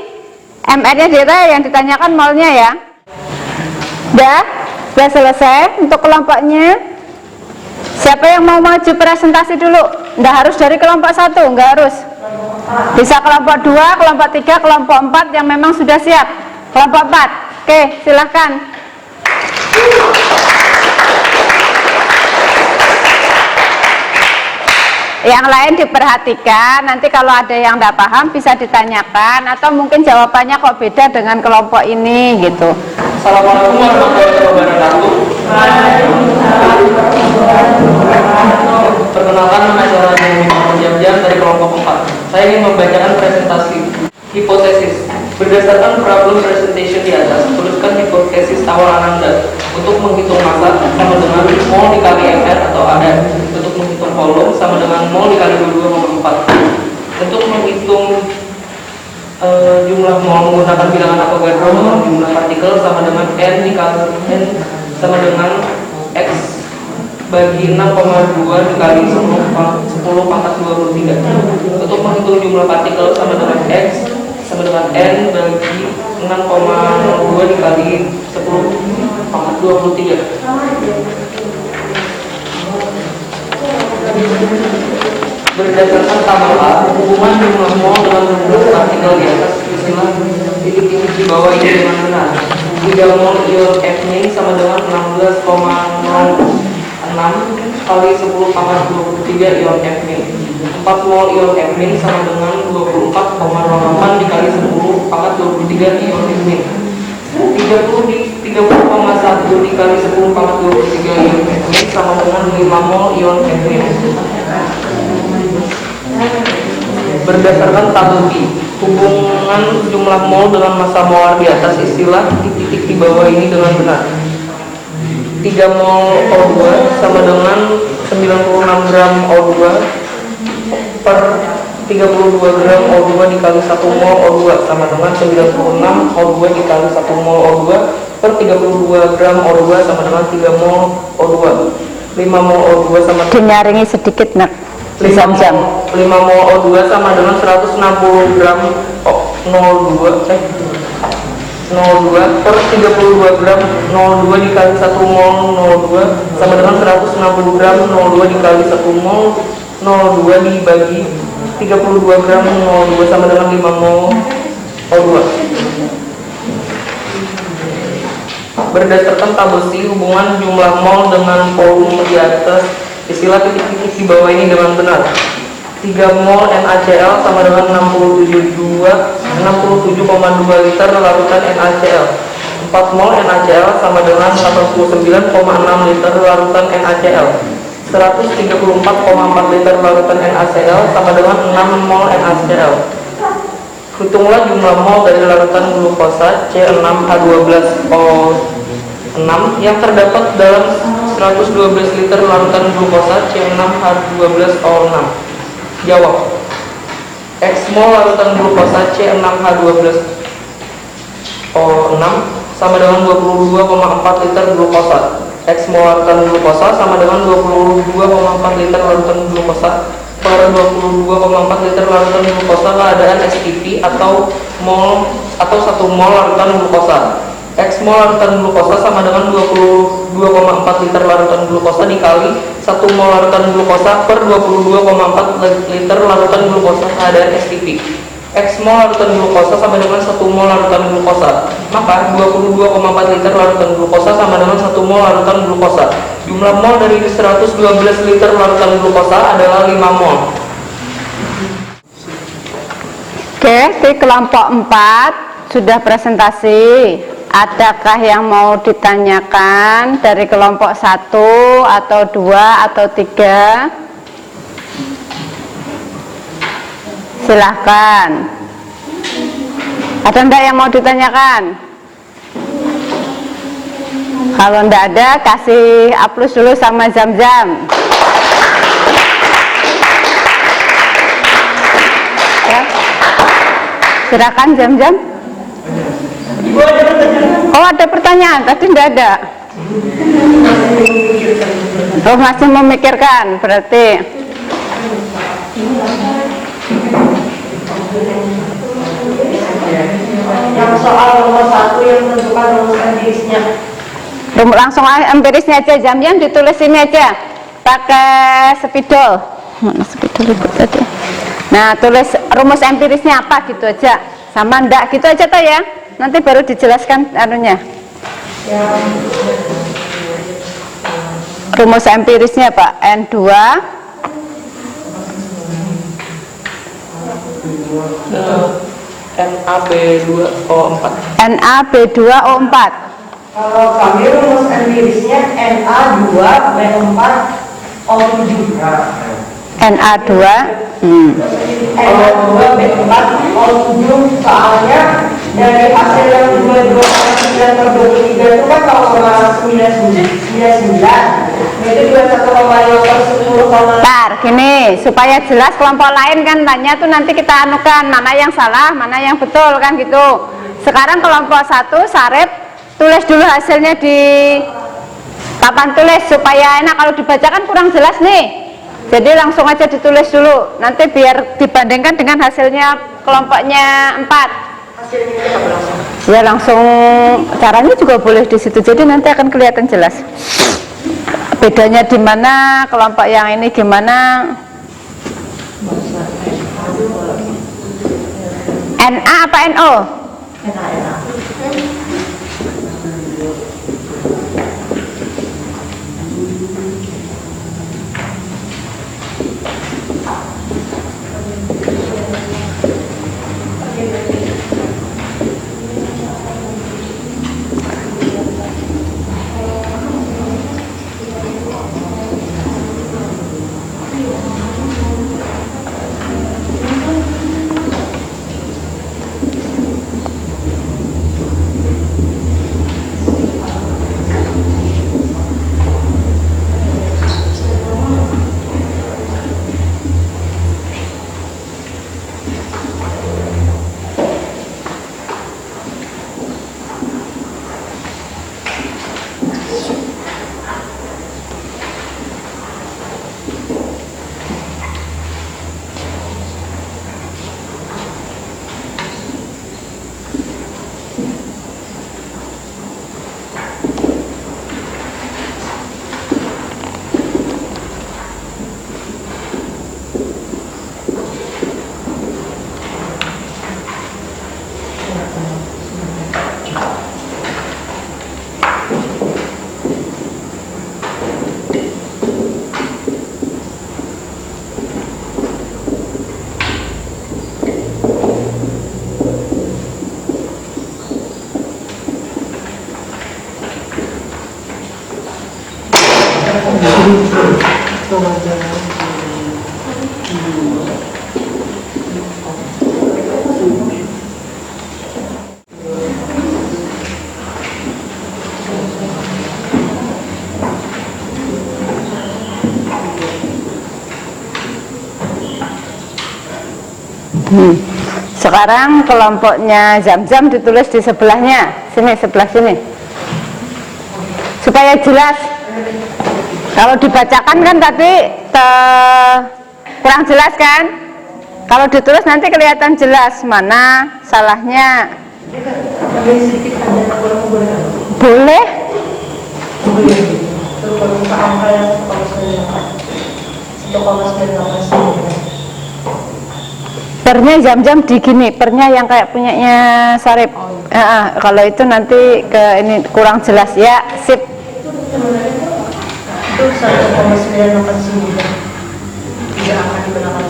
MR-nya yang ditanyakan molnya ya. Sudah selesai untuk kelompoknya. Siapa yang mau maju presentasi dulu? Nggak harus dari kelompok 1, nggak harus. Bisa kelompok 2, kelompok 3, kelompok 4 yang memang sudah siap. Kelompok 4, oke silahkan. Yang lain diperhatikan, nanti kalau ada yang tidak paham bisa ditanyakan, atau mungkin jawabannya kok beda dengan kelompok ini gitu. Assalamualaikum warahmatullahi wabarakatuh. Perkenalkan, nama saya Jam dari kelompok 4. Saya ingin membacakan presentasi hipotesis. Berdasarkan problem presentation di atas, tuliskan hipotesis awal Anda untuk menghitung massa sama dengan mol dikali MR atau AR. Untuk menghitung volume sama dengan mol dikali 22,4. Untuk menghitung jumlah mol menggunakan bilangan Avogadro, jumlah partikel sama dengan N dikali N sama dengan X bagi 6,2 dikali 10 pangkat 23. Untuk menghitung jumlah partikel sama dengan X sama dengan N bagi 6,2 dikali 10 pangkat 23. Berdasarkan tabel A, hubungan jumlah mol dengan jumlah partikel di atas istilah titik-titik di bawah ini dengan benar. 3 mol ion F-min sama dengan 16,06 kali 10 pangkat 23 ion F-min. 4 mol ion F-min sama dengan 24,08 dikali 10 pangkat 23 ion F-min. 30,1 dikali 10 pangkat 23 ion F-min sama dengan 5 mol ion F-min. Berdasarkan tabel B, hubungan jumlah mol dengan massa molar di atas istilah titik-titik di bawah ini dengan benar. 3 mol O2 sama dengan 96 gram O2 per 32 gram O2 dikali 1 mol O2 sama dengan 96 O2 dikali 1 mol O2 per 32 gram O2 sama dengan 3 mol O2. 5 mol O2 sama dengan, Dinyaringi sedikit nak. 5 mol O2 sama dengan 160 gram O02 per 32 gram 02 dikali 1 mol 02 sama dengan 160 gram 02 dikali 1 mol 02 dibagi 32 gram 02 sama dengan 5 mol O2. Berdasarkan tabel C, hubungan jumlah mol dengan volume di atas istilah titik-titik di bawah ini dengan benar. 3 mol NaCl sama dengan 67,2 liter larutan NaCl. 4 mol NaCl sama dengan 89,6 liter larutan NaCl. 134,4 liter larutan NaCl sama dengan 6 mol NaCl. Hitunglah jumlah mol dari larutan glukosa C6H12O6 yang terdapat dalam 112 liter larutan glukosa C6H12O6. Jawab. X mol larutan glukosa C6H12O6 sama dengan 22,4 liter glukosa. X mol larutan glukosa sama dengan 22,4 liter larutan glukosa per 22,4 liter larutan glukosa keadaan STP atau 1 mol larutan glukosa. X mol larutan glukosa sama dengan 22,4 liter larutan glukosa dikali 1 mol larutan glukosa per 22,4 liter larutan glukosa keadaan STP. X mol larutan glukosa sama dengan 1 mol larutan glukosa. Maka 22,4 liter larutan glukosa sama dengan 1 mol larutan glukosa. Jumlah mol dari 112 liter larutan glukosa adalah 5 mol. Oke, di kelompok 4 sudah presentasi. Adakah yang mau ditanyakan dari kelompok 1 atau 2 atau 3? Silahkan. Ada enggak yang mau ditanyakan? Kalau enggak ada, kasih aplaus dulu sama Zam-Zam. Ya. Silakan Zam-Zam. Oh, ada pertanyaan, tadi enggak ada. Oh, masih memikirkan berarti. Yang soal nomor 1 yang menentukan rumus empirisnya. Langsung empirisnya aja, Zam-Zam ditulis ini aja. Pakai spidol. Mana spidol itu tadi? Nah, tulis rumus empirisnya apa gitu aja. Sama enggak gitu aja toh ya. Nanti baru dijelaskan anunya. Rumus empirisnya Pak, N2 NaB2O4. NaB2O4. Kalau kami rumus empirisnya Na2B4O7. Na2 Na2B4O7 soalnya dari hasil yang 22,9/23 itu kan 0,99 itu 21,5/10. Bentar, gini supaya jelas kelompok lain kan tanya tuh nanti kita anukan mana yang salah, mana yang betul kan gitu. Sekarang kelompok 1 Sarip tulis dulu hasilnya di papan tulis supaya enak, kalau dibacakan kurang jelas nih. Jadi langsung aja ditulis dulu, nanti biar dibandingkan dengan hasilnya kelompoknya 4. Ya langsung, caranya juga boleh di situ. Jadi nanti akan kelihatan jelas. Bedanya di mana, kelompok yang ini gimana? Na apa NO? Sekarang kelompoknya Zamzam ditulis di sebelahnya, sini, sebelah sini, supaya jelas. Kalau dibacakan kan tadi kurang jelas kan? Kalau ditulis nanti kelihatan jelas mana salahnya. Boleh. Pernya Zamzam di gini, pernya yang kayak punyanya Sarip. Kalau itu nanti ke ini kurang jelas ya, sip. Itu 1,989 tidak akan digunakan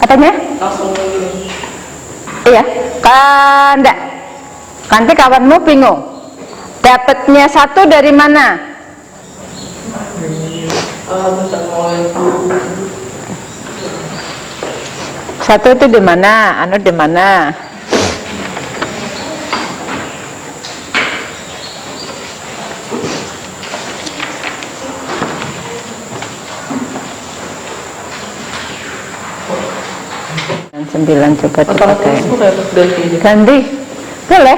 Apanya? Langsung Iya, kan enggak. Nanti kawanmu bingung. Dapatnya 1 dari mana? Satu itu di mana? Anu di mana? Dan 9 coba dipakai. Ganti. Boleh.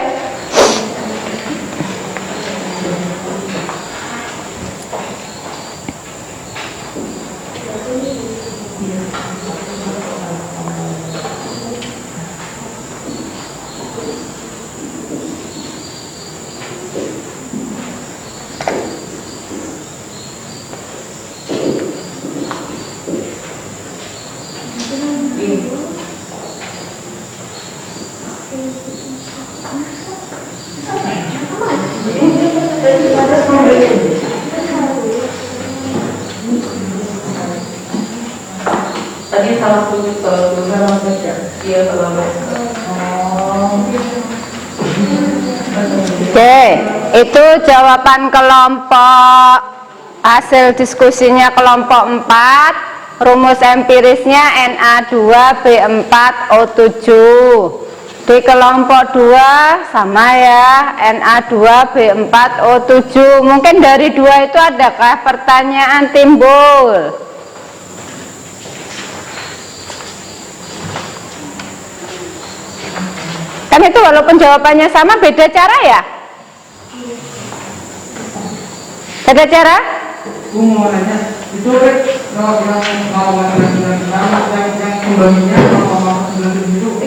tadi salah tulis salah baca. Iya, salah baca. Oke, itu jawaban kelompok hasil diskusinya kelompok 4. Rumus empirisnya Na2B4O7. Di kelompok 2 sama ya, Na2B4O7. Mungkin dari 2 itu adakah pertanyaan timbul? Kan itu walaupun jawabannya sama, beda cara ya? Beda cara? Gue mau nanya, itu yang kembalinya itu dapat dari mana?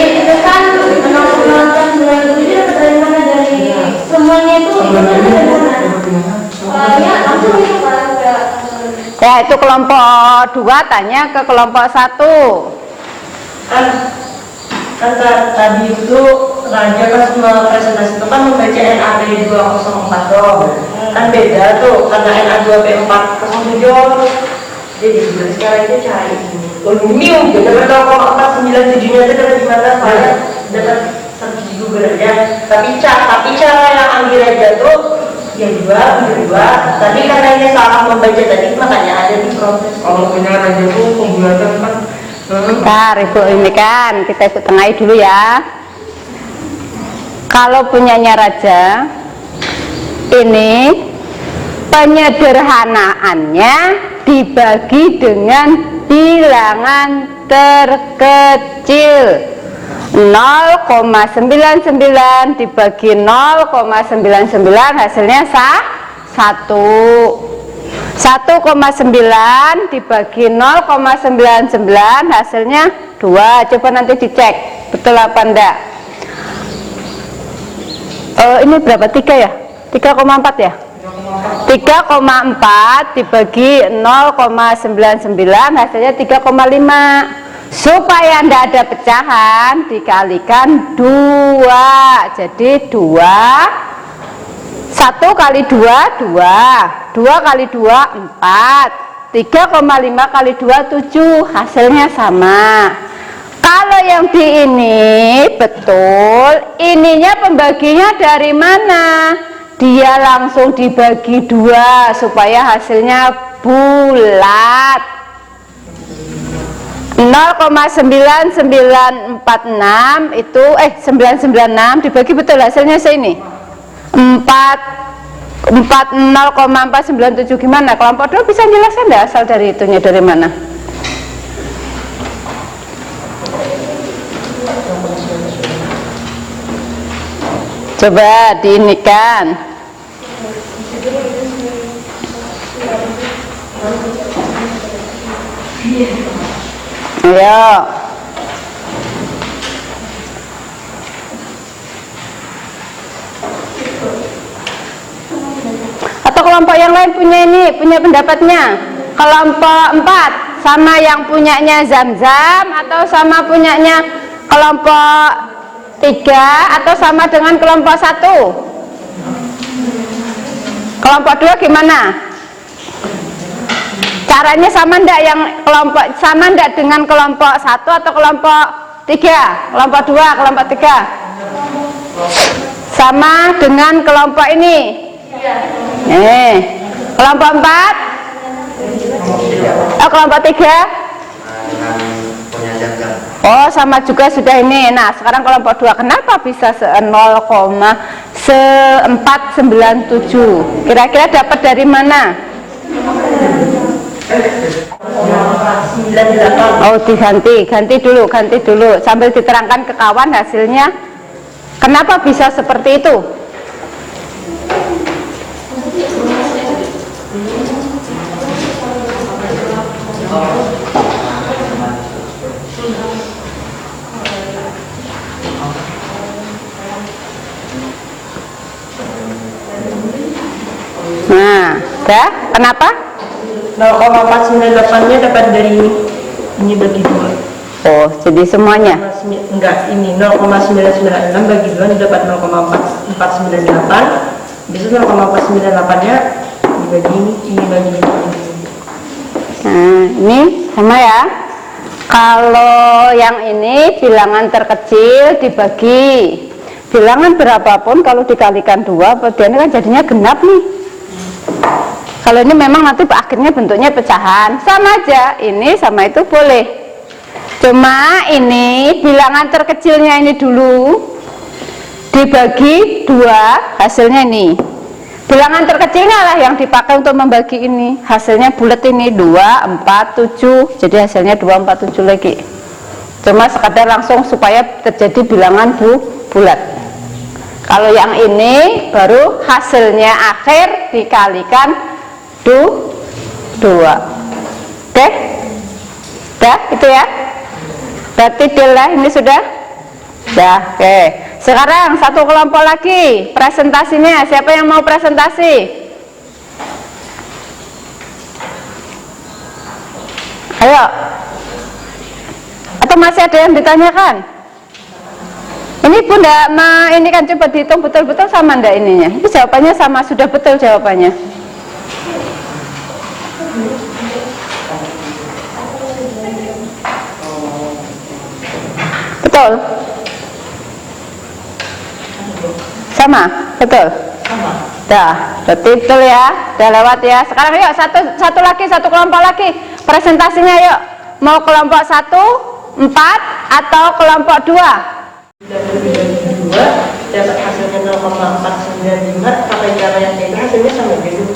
Itu kan menonton 97 dapat dari mana? Dari semuanya itu dapat dari mana? Ya langsung itu kan. Ya, itu kelompok 2 tanya ke kelompok 1. Kan tadi itu Raja pas presentasi itu kan membaca NAB 204 dong. Kan beda tuh karena NA2P4 07. Jadi sekarang itu cari Miu gitu kan 0,497 nya itu dari mana saya dapat 1 Google aja. Tapi cara yang ambil aja tuh yang dua. Tadi karena ini salah membaca tadi makanya ada di proses. kalau punya Raja tuh pembuatan kan Bentar, Ibu ini kan kita ikut tengahi dulu ya. Kalau punyanya Raja, ini penyederhanaannya dibagi dengan bilangan terkecil. 0,99 dibagi 0,99 hasilnya 1. 1,9 dibagi 0,99 hasilnya 2. Coba nanti dicek betul apa enggak. Ini berapa? 3 ya? 3,4 ya? 3,4 dibagi 0,99 hasilnya 3,5. Supaya tidak ada pecahan dikalikan 2. Jadi 2, 1 kali 2 2, 2 kali 2 4, 3,5 kali 2 7, hasilnya sama. Kalau yang di ini betul, ininya pembaginya dari mana? Dia langsung dibagi 2 supaya hasilnya bulat. 0,9946 itu 996 dibagi betul hasilnya sini 0,497. Gimana kelompok 2 bisa jelaskan enggak asal dari itunya dari mana? Coba diinikan. Ayo. Atau kelompok yang lain punya ini, punya pendapatnya. Kelompok 4 sama yang punyanya Zam-Zam atau sama punyanya kelompok 3 atau sama dengan kelompok 1. Kelompok 2 gimana? Caranya sama ndak yang kelompok sama ndak dengan kelompok 1 atau kelompok 3? Kelompok 2, kelompok 3. Sama dengan kelompok ini. Kelompok 4? Oh, kelompok 3? Oh, sama juga sudah ini. Nah, sekarang kelompok 2 kenapa bisa 0,497? Kira-kira dapat dari mana? Oh, ganti dulu sambil diterangkan ke kawan hasilnya. Kenapa bisa seperti itu? Nah, kenapa? 0,498-nya dapat dari ini bagi 2. Oh, jadi semuanya? Enggak, ini 0,996 bagi 2 dapat 0,498. Bisa 0,498-nya dibagi ini bagi ini. Nah, ini sama ya. Kalau yang ini bilangan terkecil dibagi bilangan berapapun, kalau dikalikan 2, ini kan jadinya genap nih. Kalau ini memang nanti akhirnya bentuknya pecahan, sama aja, ini sama itu boleh. Cuma ini bilangan terkecilnya ini dulu dibagi 2, hasilnya ini. Bilangan terkecilnya lah yang dipakai untuk membagi ini. Hasilnya bulat ini 2, 4, 7. Jadi hasilnya 2, 4, 7 lagi. Cuma sekadar langsung supaya terjadi bilangan bulat. Kalau yang ini baru hasilnya akhir dikalikan 2. Oke? Dah, itu ya. Berarti deal lah, ini sudah? Dah, oke. Sekarang satu kelompok lagi, presentasinya. Siapa yang mau presentasi? Ayo. Atau masih ada yang ditanyakan? Ini Bunda, ini kan coba dihitung betul-betul sama ndak ininya? Ini jawabannya sama, sudah betul jawabannya. Betul? Sama? Betul? Sama. Dah, betul ya. Udah lewat ya. Sekarang yuk satu lagi, satu kelompok lagi. Presentasinya yuk. Mau kelompok 1, 4 atau kelompok 2? Dapat hasilnya 0,495, pakai cara yang itu hasilnya sama dengan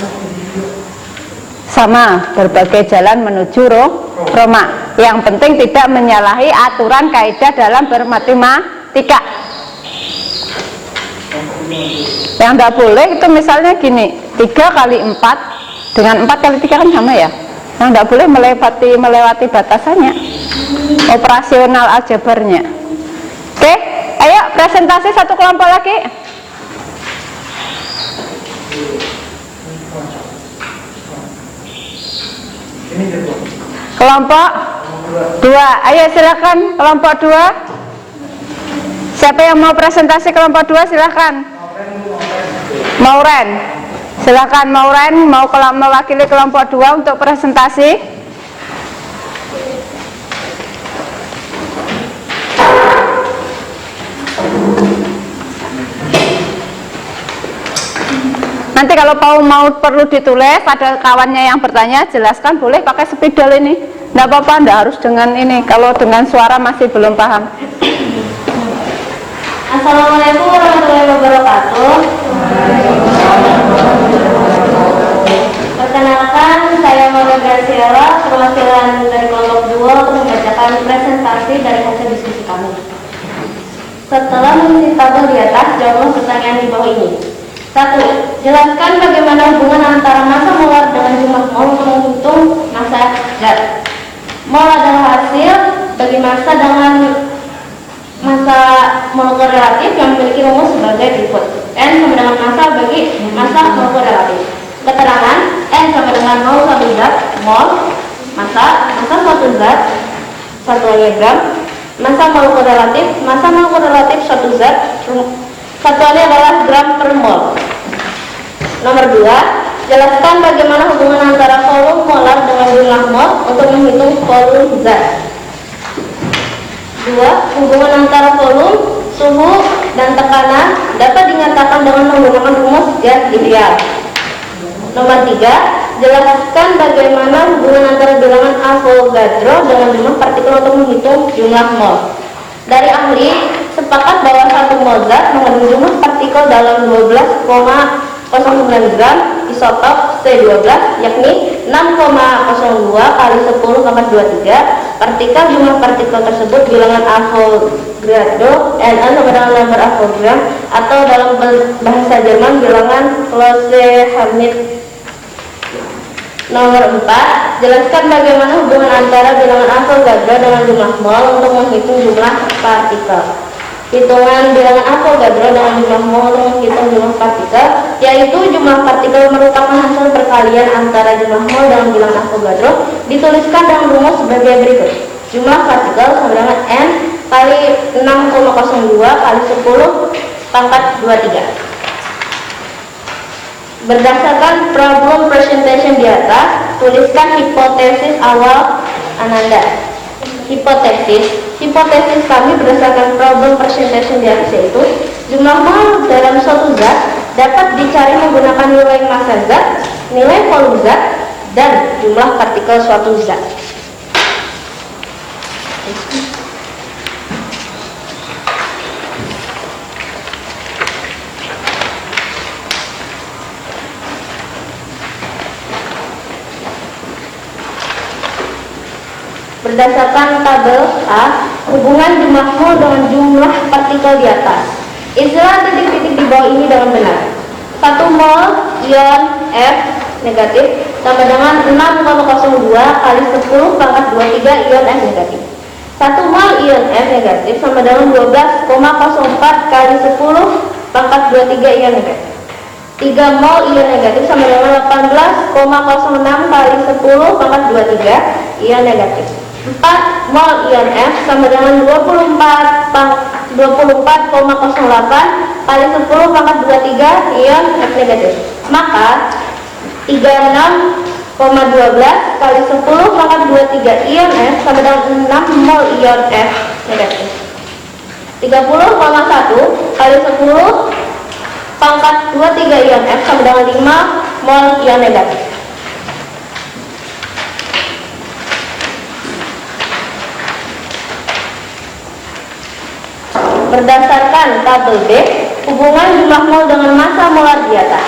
sama berbagai jalan menuju Roma. Yang penting tidak menyalahi aturan kaidah dalam bermatematika. Yang tidak boleh itu misalnya gini, 3 kali 4 dengan 4 kali 3 kan sama ya. Yang tidak boleh melewati batasannya, operasional aljabarnya. Oke, ayo presentasi satu kelompok lagi. Kelompok 2, ayo silakan kelompok 2. Siapa yang mau presentasi kelompok 2 silakan. Mauren, silakan Mauren, mau mewakili kelompok 2 untuk presentasi. Nanti kalau mau perlu ditulis, ada kawannya yang bertanya, jelaskan, boleh pakai spidol ini. Nggak apa-apa, nggak harus dengan ini. Kalau dengan suara masih belum paham. Assalamualaikum warahmatullahi wabarakatuh. Perkenalkan, saya Mauren Graciela, perwakilan dari kelompok 2 untuk membacakan presentasi dari hasil diskusi kami. Setelah mengisi tabel di atas, jawablah pertanyaan di bawah ini. 1. Jelaskan bagaimana hubungan antara massa molar dengan jumlah mol untuk menghitung massa zat. Mol adalah hasil bagi massa dengan massa molekul relatif yang memiliki rumus sebagai berikut. N sama dengan massa bagi massa molekul relatif. Keterangan N sama dengan 0,1 zat, mol, massa suatu zat, satuannya gram, massa molekul relatif suatu zat, satuannya adalah gram per mol. Nomor 2, jelaskan bagaimana hubungan antara volume molar dengan jumlah mol untuk menghitung volume zat. 2, hubungan antara volume, suhu, dan tekanan dapat dinyatakan dengan menggunakan rumus gas ideal. Nomor 3, jelaskan bagaimana hubungan antara bilangan Avogadro dengan jumlah partikel untuk menghitung jumlah mol. Dari ahli sepakat bahwa 1 mol zat mengandung jumlah partikel dalam 12,09 gram isotop C12, yakni 6,02 kali 10 pangkat 23. Partikel jumlah partikel tersebut bilangan Avogadro, Na sama dengan nomor Avogadro, atau dalam bahasa Jerman bilangan Klose-Hamilton. Nomor 4, jelaskan bagaimana hubungan antara bilangan Avogadro dengan jumlah mol untuk menghitung jumlah partikel. Hitungan bilangan Avogadro dengan jumlah mol untuk menghitung jumlah partikel, yaitu jumlah partikel merupakan hasil perkalian antara jumlah mol dengan bilangan Avogadro, dituliskan dengan rumus sebagai berikut. Jumlah partikel sama dengan N kali 6,02 kali 10 pangkat 23. Berdasarkan problem presentation di atas, tuliskan hipotesis awal Ananda. Hipotesis kami berdasarkan problem presentation di atas yaitu jumlah mol dalam suatu zat dapat dicari menggunakan nilai massa zat, nilai volume zat, dan jumlah partikel suatu zat. Berdasarkan tabel A, hubungan jumlah mol dengan jumlah partikel di atas. Istilah titik-titik di bawah ini dengan benar. 1 mol ion F negatif sama dengan 6,02 kali 10 pangkat 23 ion F negatif. 1 mol ion F negatif sama dengan 12,04 kali 10 pangkat 23 ion negatif. 3 mol ion negatif sama dengan 18,06 kali 10 pangkat 23 ion negatif. 4 mol ion F sama dengan 24,08 kali 10 pangkat 23 ion F negatif. Maka 36,12 kali 10 pangkat 23 ion F sama dengan 6 mol ion F negatif. 30,1 kali 10 pangkat 23 ion F sama dengan 5 mol ion negatif. Berdasarkan tabel B, hubungan jumlah mol dengan massa molar di atas.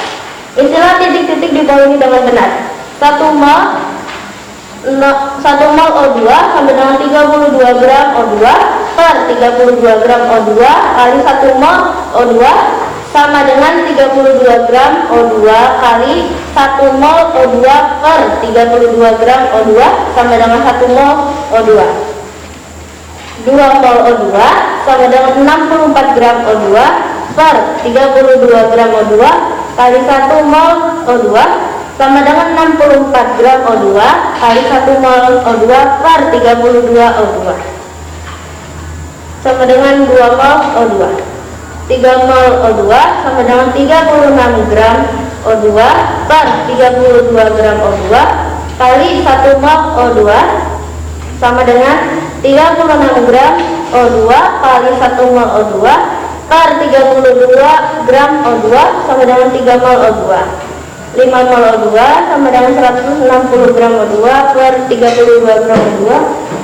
Istilah titik-titik di bawah ini dengan benar. 1 mol O2 sama dengan 32 gram O2 per 32 gram O2 kali 1 mol O2 sama dengan 32 gram O2 kali 1 mol O2 per 32 gram O2 sama dengan 1 mol O2. 2 mol O2 sama dengan 64 gram O2 per 32 gram O2 kali 1 mol O2 sama dengan 64 gram O2 kali 1 mol O2 per 32 O2 sama dengan 2 mol O2. 3 mol O2 sama dengan 36 gram O2 per 32 gram O2 kali 1 mol O2 sama dengan 36 gram O2 kali 1 mol O2 per 32 gram O2 sama dengan 3 mol O2. 5 mol O2 sama dengan 160 gram O2 per 32 gram O2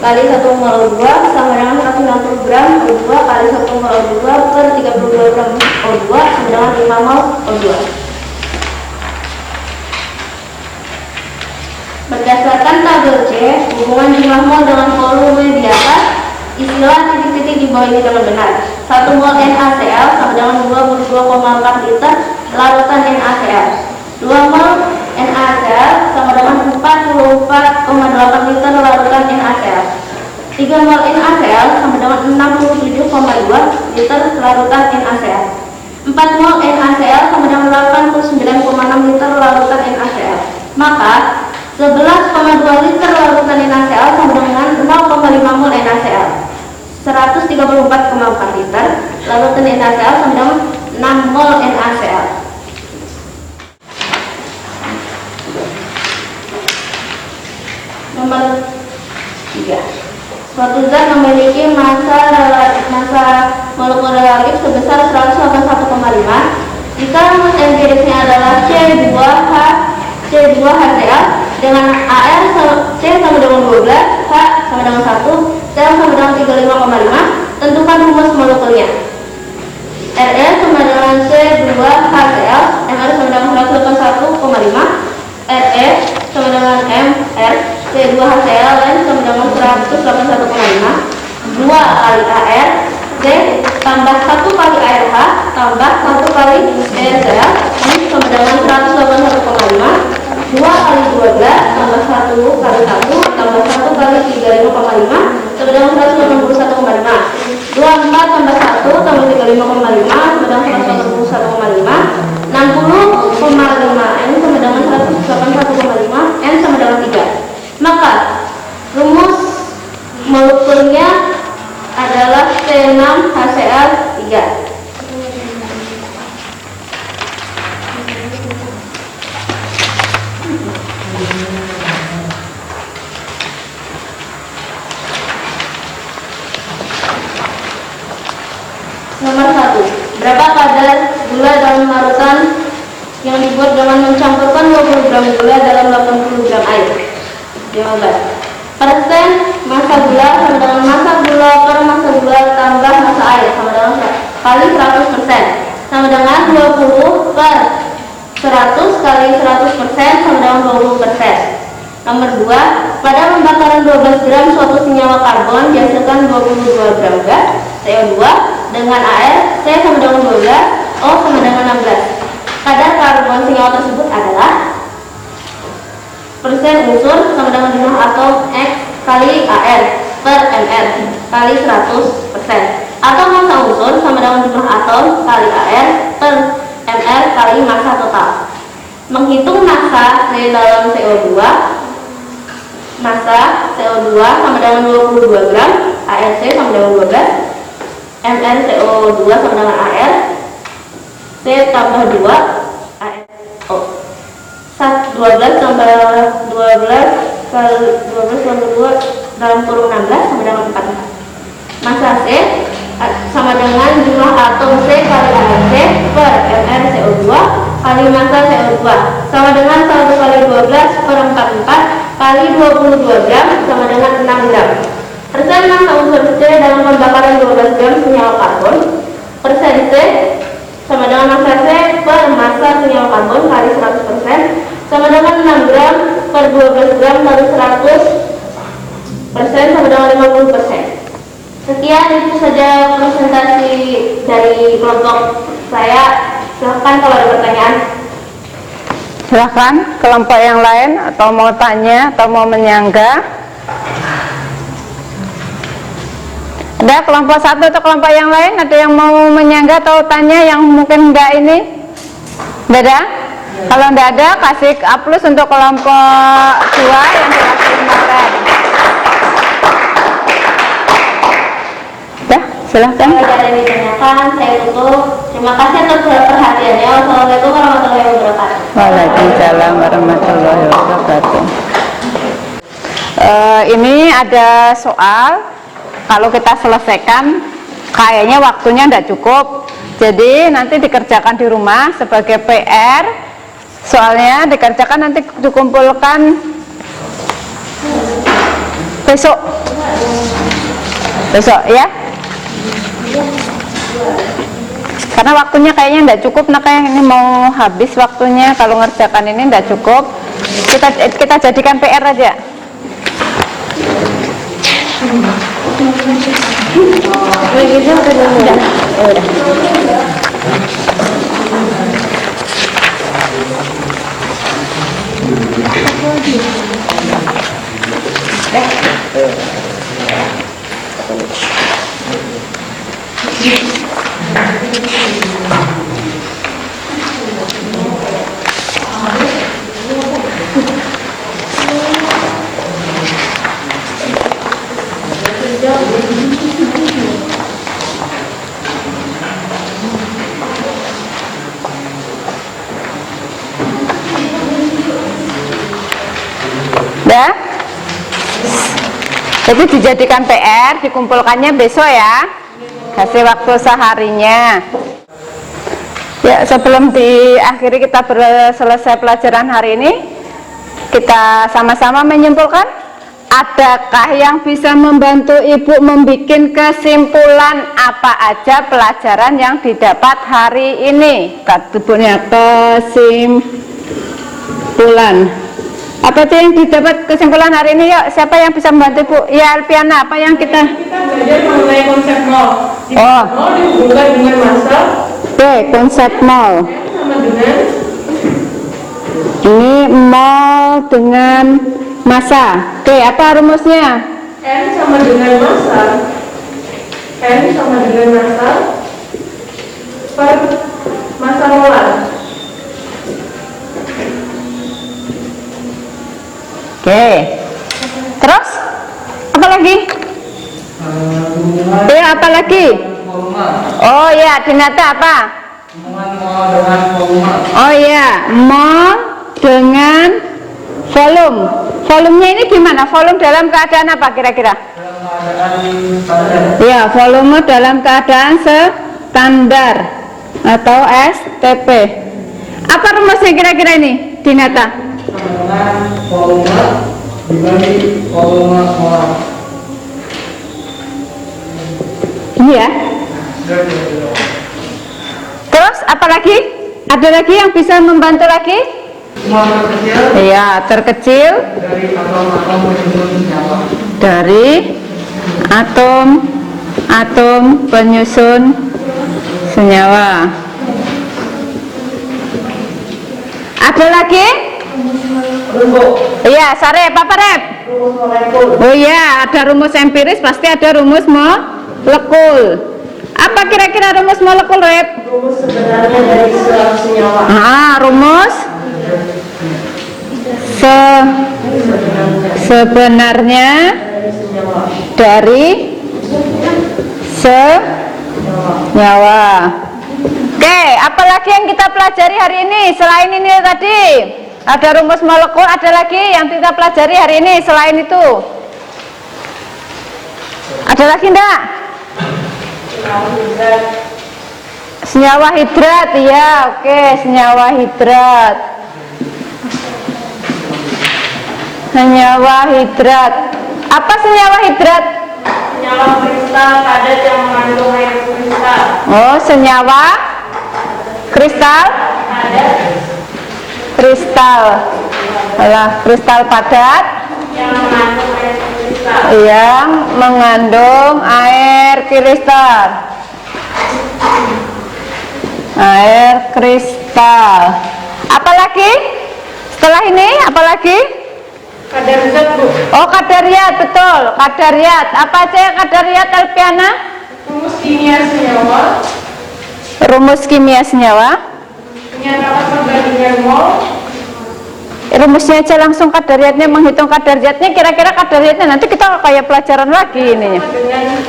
kali 1 mol O2 sama dengan 160 gram O2 kali 1 mol O2 per 32 gram O2 sama dengan 5 mol O2. Berdasarkan tabel C, hubungan jumlah mol dengan volume di atas, istilah titik-titik di bawah ini dengan benar. 1 mol NaCl sama dengan 22,4 liter larutan NaCl. 2 mol NaCl sama dengan 44,8 liter larutan NaCl. 3 mol NaCl sama dengan 67,2 liter larutan NaCl. 4 mol NaCl sama dengan 89,6 liter larutan NaCl. Maka 11,2 liter larutan NaCl sama dengan 0,5 mol NaCl. 134,4 liter larutan NaCl sama dengan 6 mol NaCl. Nomor 3. Suatu zat memiliki massa molekul relatif sebesar 181,5 jika rumus empirisnya adalah C2HCl dengan AR C sama dengan 12, H sama dengan 1, Cl sama dengan 35,5. Tentukan rumus molekulnya. Re sama dengan C2HCl, Mr sama dengan 181,5, Re sama dengan Mr, C2HCl sama dengan 181,5, 2 kali AR, C tambah 1 kali ARH tambah 1 kali RCl, ini sama dengan 181,5, 2 kali 12 tambah 1 kali 1 tambah 1 kali 35,5 sama dengan 181,5. 24 tambah 1 tambah 35,5 sama dengan 181,5. 60,5 N sama dengan 181,5, N sama dengan 3. Maka rumus molekulnya adalah C6HCl3. Nomor 1. Berapa kadar gula dalam larutan yang dibuat dengan mencampurkan 20 gram gula dalam 80 gram air? Jawaban. Persen massa gula sama dengan massa gula per massa gula tambah massa air sama dengan kali 100% sama dengan 20 per 100 kali 100% sama dengan 20%. Nomor 2. Pada pembakaran 12 gram suatu senyawa karbon dihasilkan 22 gram gas CO2 dengan AR C sama dengan 12, O sama dengan 16. Kadar karbon senyawa tersebut adalah persen unsur sama dengan jumlah atom X kali AR per MR kali 100%, atau massa unsur sama dengan jumlah atom kali AR per MR kali massa total. Menghitung massa C dalam CO2, massa CO2 sama dengan 22 gram, ARC sama dengan 12, MR CO2 sama dengan AR, C tambah 2, AR, 12 tambah 12 kali 12 tambah 2 dalam kurung 16 sama dengan 4. Massa C sama dengan jumlah atom C kali ARC per MR CO2 kali massa CO2 sama dengan 1 kali 12 per 44 kali 22 gram sama dengan 6 gram. Persen massa unsur C dalam pembakaran 12 gram senyawa karbon, persen C sama dengan massa C per massa senyawa karbon kali 100% sama dengan 6 gram 12 gram dari 100% sama dengan 50%. Sekian itu saja presentasi dari kelompok saya. Silahkan kalau ada pertanyaan. Silahkan kelompok yang lain atau mau tanya atau mau menyangga. Ada kelompok satu atau kelompok yang lain, ada yang mau menyangga atau tanya yang mungkin enggak ini? Enggak ada? Kalau enggak ada, kasih A+ untuk kelompok 2 yang jelasin kemarin. Ya, silahkan. Kalau ada yang ditanyakan, saya tutup. Terima kasih atas perhatiannya. Wassalamualaikum warahmatullahi wabarakatuh. Waalaikumsalam warahmatullahi wabarakatuh. Ini ada soal. Kalau kita selesaikan, kayaknya waktunya tidak cukup. Jadi nanti dikerjakan di rumah sebagai PR. Soalnya dikerjakan nanti dikumpulkan besok ya. Karena waktunya kayaknya tidak cukup, nah kayak ini mau habis waktunya. Kalau ngerjakan ini tidak cukup, kita jadikan PR aja. Ya, jadi dijadikan PR, dikumpulkannya besok ya, kasih waktu seharinya. Ya, sebelum diakhiri kita selesai pelajaran hari ini, kita sama-sama menyimpulkan, adakah yang bisa membantu Ibu membuat kesimpulan apa aja pelajaran yang didapat hari ini? Katanya kesimpulan. Apa itu yang didapat kesimpulan hari ini? Yuk, siapa yang bisa membantu Ibu? Ya, Alpiana, apa yang kita belajar mengenai konsep mall. Oh. Mall dihubungkan dengan massa. Oke, konsep mall. Sama dengan Ini mall dengan massa. Oke, apa rumusnya? N sama dengan massa. N sama dengan massa per massa molar. Oke. Terus apa lagi? Ya, apa lagi? Oh ya, Dinata apa? Oh ya, mol dengan volume. Volumenya ini gimana? Volume dalam keadaan apa kira-kira? Ya, volume dalam keadaan standar atau STP. Apa rumusnya kira-kira ini, Dinata? Volume dibagi volume molar. Iya. Terus apa lagi? Ada lagi yang bisa membantu lagi? Mol terkecil Iya, terkecil dari atom-atom penyusun senyawa. dari atom penyusun senyawa. Ada lagi? Iya, Sarep, apa Rep? Oh iya, ada rumus empiris, pasti ada rumus molekul. Apa kira-kira rumus molekul, Rep? Rumus sebenarnya dari suatu senyawa. Rumus sebenarnya dari senyawa. Oke, apa lagi yang kita pelajari hari ini? Selain ini tadi, ada rumus molekul, ada lagi yang kita pelajari hari ini selain itu? Ada lagi enggak? Senyawa hidrat, ya, oke, senyawa hidrat. Senyawa hidrat. Apa senyawa hidrat? Senyawa kristal padat yang mengandung air kristal. Oh, senyawa kristal? Padat. Kristal. adalah kristal padat yang mengandung air kristal. Air kristal. Apalagi? Setelah ini apalagi? Kadariyat, Bu. Oh, kadariyat, betul. Kadariyat. Apa aja yang kadariyat, Alpiana? Rumus kimia senyawa. Rumus kimia senyawa. Menyatakan perbandingan mol. Rumusnya aja langsung, kadariyatnya, menghitung kadariyatnya. Kira-kira kadariyatnya nanti kita kayak pelajaran lagi ininya. Dengan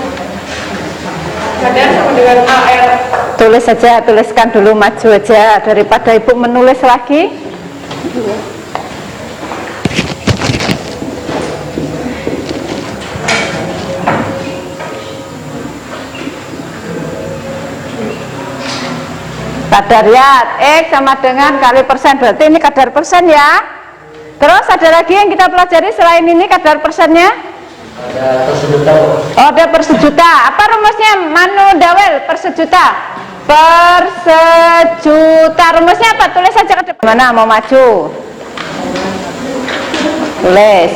kadar sama dengan AR. Tulis saja, tuliskan dulu, maju aja daripada ibu menulis lagi. Kadariyat X sama dengan kali persen, berarti ini kadar persen ya. Terus ada lagi yang kita pelajari selain ini kadar persennya? Ada persejuta. Oh, ada persejuta. Apa rumusnya, Manu Dawel? Persejuta. Persejuta. Rumusnya apa? Tulis saja ke depan. Mana mau maju? Tulis.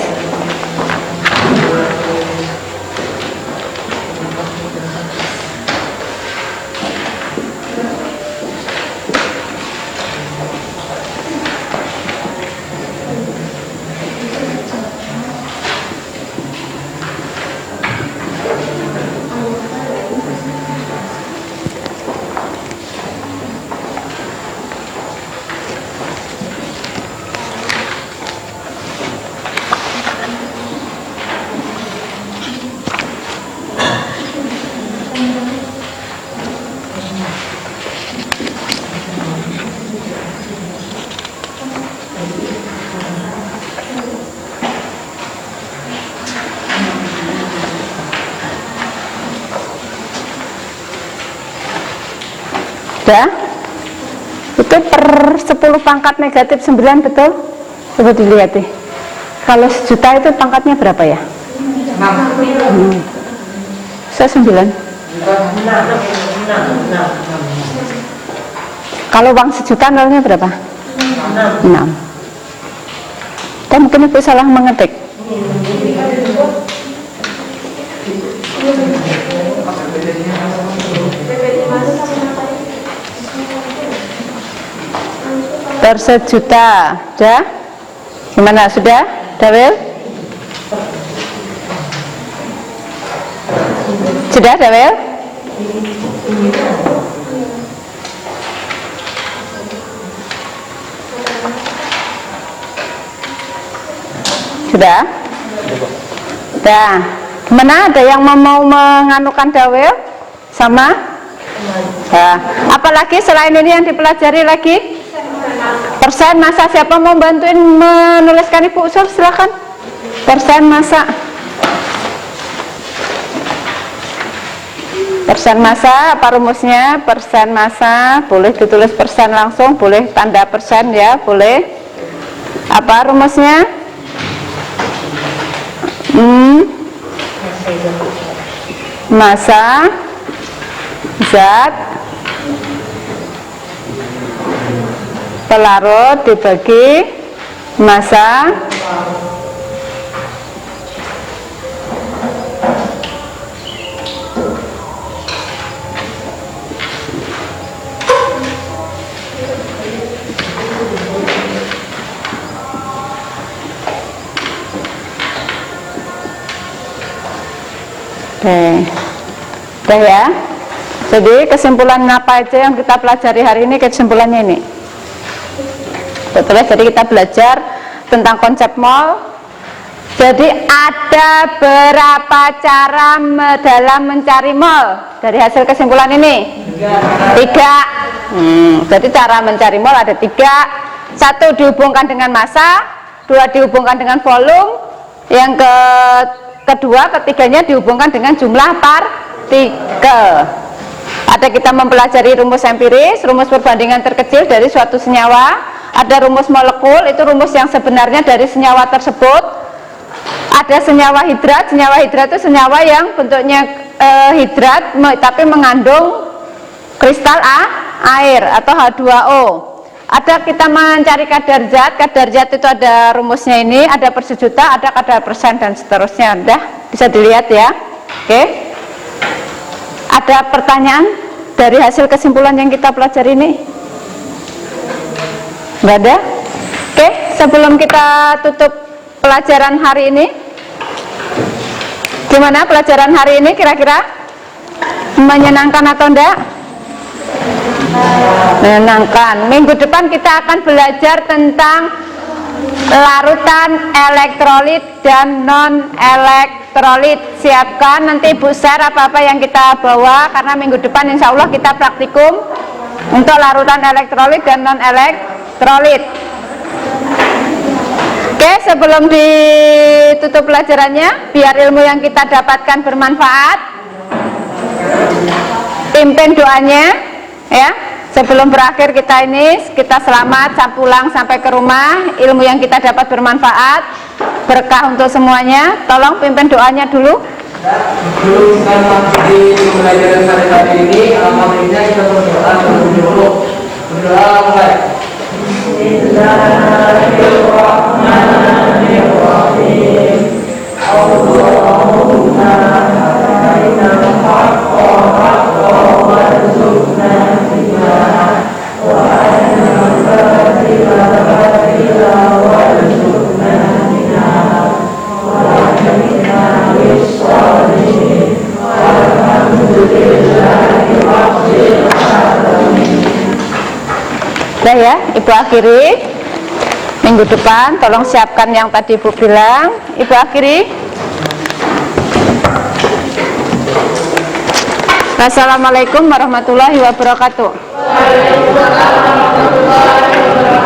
Sudah? Itu per 10 pangkat negatif 9, betul? Coba dilihat deh. Kalau sejuta itu pangkatnya berapa ya? 6. Saya 9. Kalau uang sejuta nolnya berapa? 6. Dan mungkin ibu salah mengetik. Per sejuta, sudah? Gimana, sudah? Dawel? Sudah, Dawel? Sudah? Sudah. Gimana, ada yang mau menganukan Dawel? Sama? Nah, apalagi selain ini yang dipelajari lagi? Persen massa. Siapa mau bantuin menuliskan Ibu Usul? Silakan. Persen massa. Persen massa, apa rumusnya? Persen massa, boleh ditulis persen langsung, boleh tanda persen ya, boleh. Apa rumusnya? Massa zat pelarut dibagi massa Oke, ya. Jadi kesimpulan apa aja yang kita pelajari hari ini? Kesimpulannya ini. Betul, jadi kita belajar tentang konsep mol. Jadi ada berapa cara dalam mencari mol dari hasil kesimpulan ini? 3. Jadi cara mencari mol ada 3. 1 dihubungkan dengan massa, 2 dihubungkan dengan volume, yang kedua, ketiganya dihubungkan dengan jumlah partikel. Ada kita mempelajari rumus empiris, rumus perbandingan terkecil dari suatu senyawa. Ada rumus molekul, itu rumus yang sebenarnya dari senyawa tersebut. Ada senyawa hidrat itu senyawa yang bentuknya hidrat tapi mengandung kristal air atau H2O. ada kita mencari kadar zat. Kadar zat itu ada rumusnya ini, ada per sejuta, ada kadar persen dan seterusnya. Udah bisa dilihat ya. Oke. Ada pertanyaan dari hasil kesimpulan yang kita pelajari ini? Nggak ada? Oke, sebelum kita tutup pelajaran hari ini, gimana pelajaran hari ini kira-kira? Menyenangkan atau enggak? Menyenangkan. Minggu depan kita akan belajar tentang larutan elektrolit dan non elektrolit. Siapkan nanti Ibu share apa-apa yang kita bawa, karena minggu depan insya Allah kita praktikum untuk larutan elektrolit dan non elektrolit. Oke, sebelum ditutup pelajarannya, biar ilmu yang kita dapatkan bermanfaat, pimpin doanya ya. Sebelum berakhir kita selamat pulang sampai ke rumah, ilmu yang kita dapat bermanfaat, berkah untuk semuanya. Tolong pimpin doanya dulu. Sebelum kita mengikuti pembelajaran hari ini, alhamdulillah kita berdoa terlebih dahulu. Berdoa mulai. Bismillahirrahmanirrahim. Allahumma arinal haqqa haqqan warzuqna ittiba'ah wa arinal batila batilan warzuqna ijtinabah wa akhirna bis-shalihin walhamdulillahi rabbil alamin. Udah ya, Ibu akhiri. Minggu depan tolong siapkan yang tadi Ibu bilang. Ibu akhiri. Wassalamualaikum warahmatullahi wabarakatuh. Waalaikumsalam warahmatullahi wabarakatuh.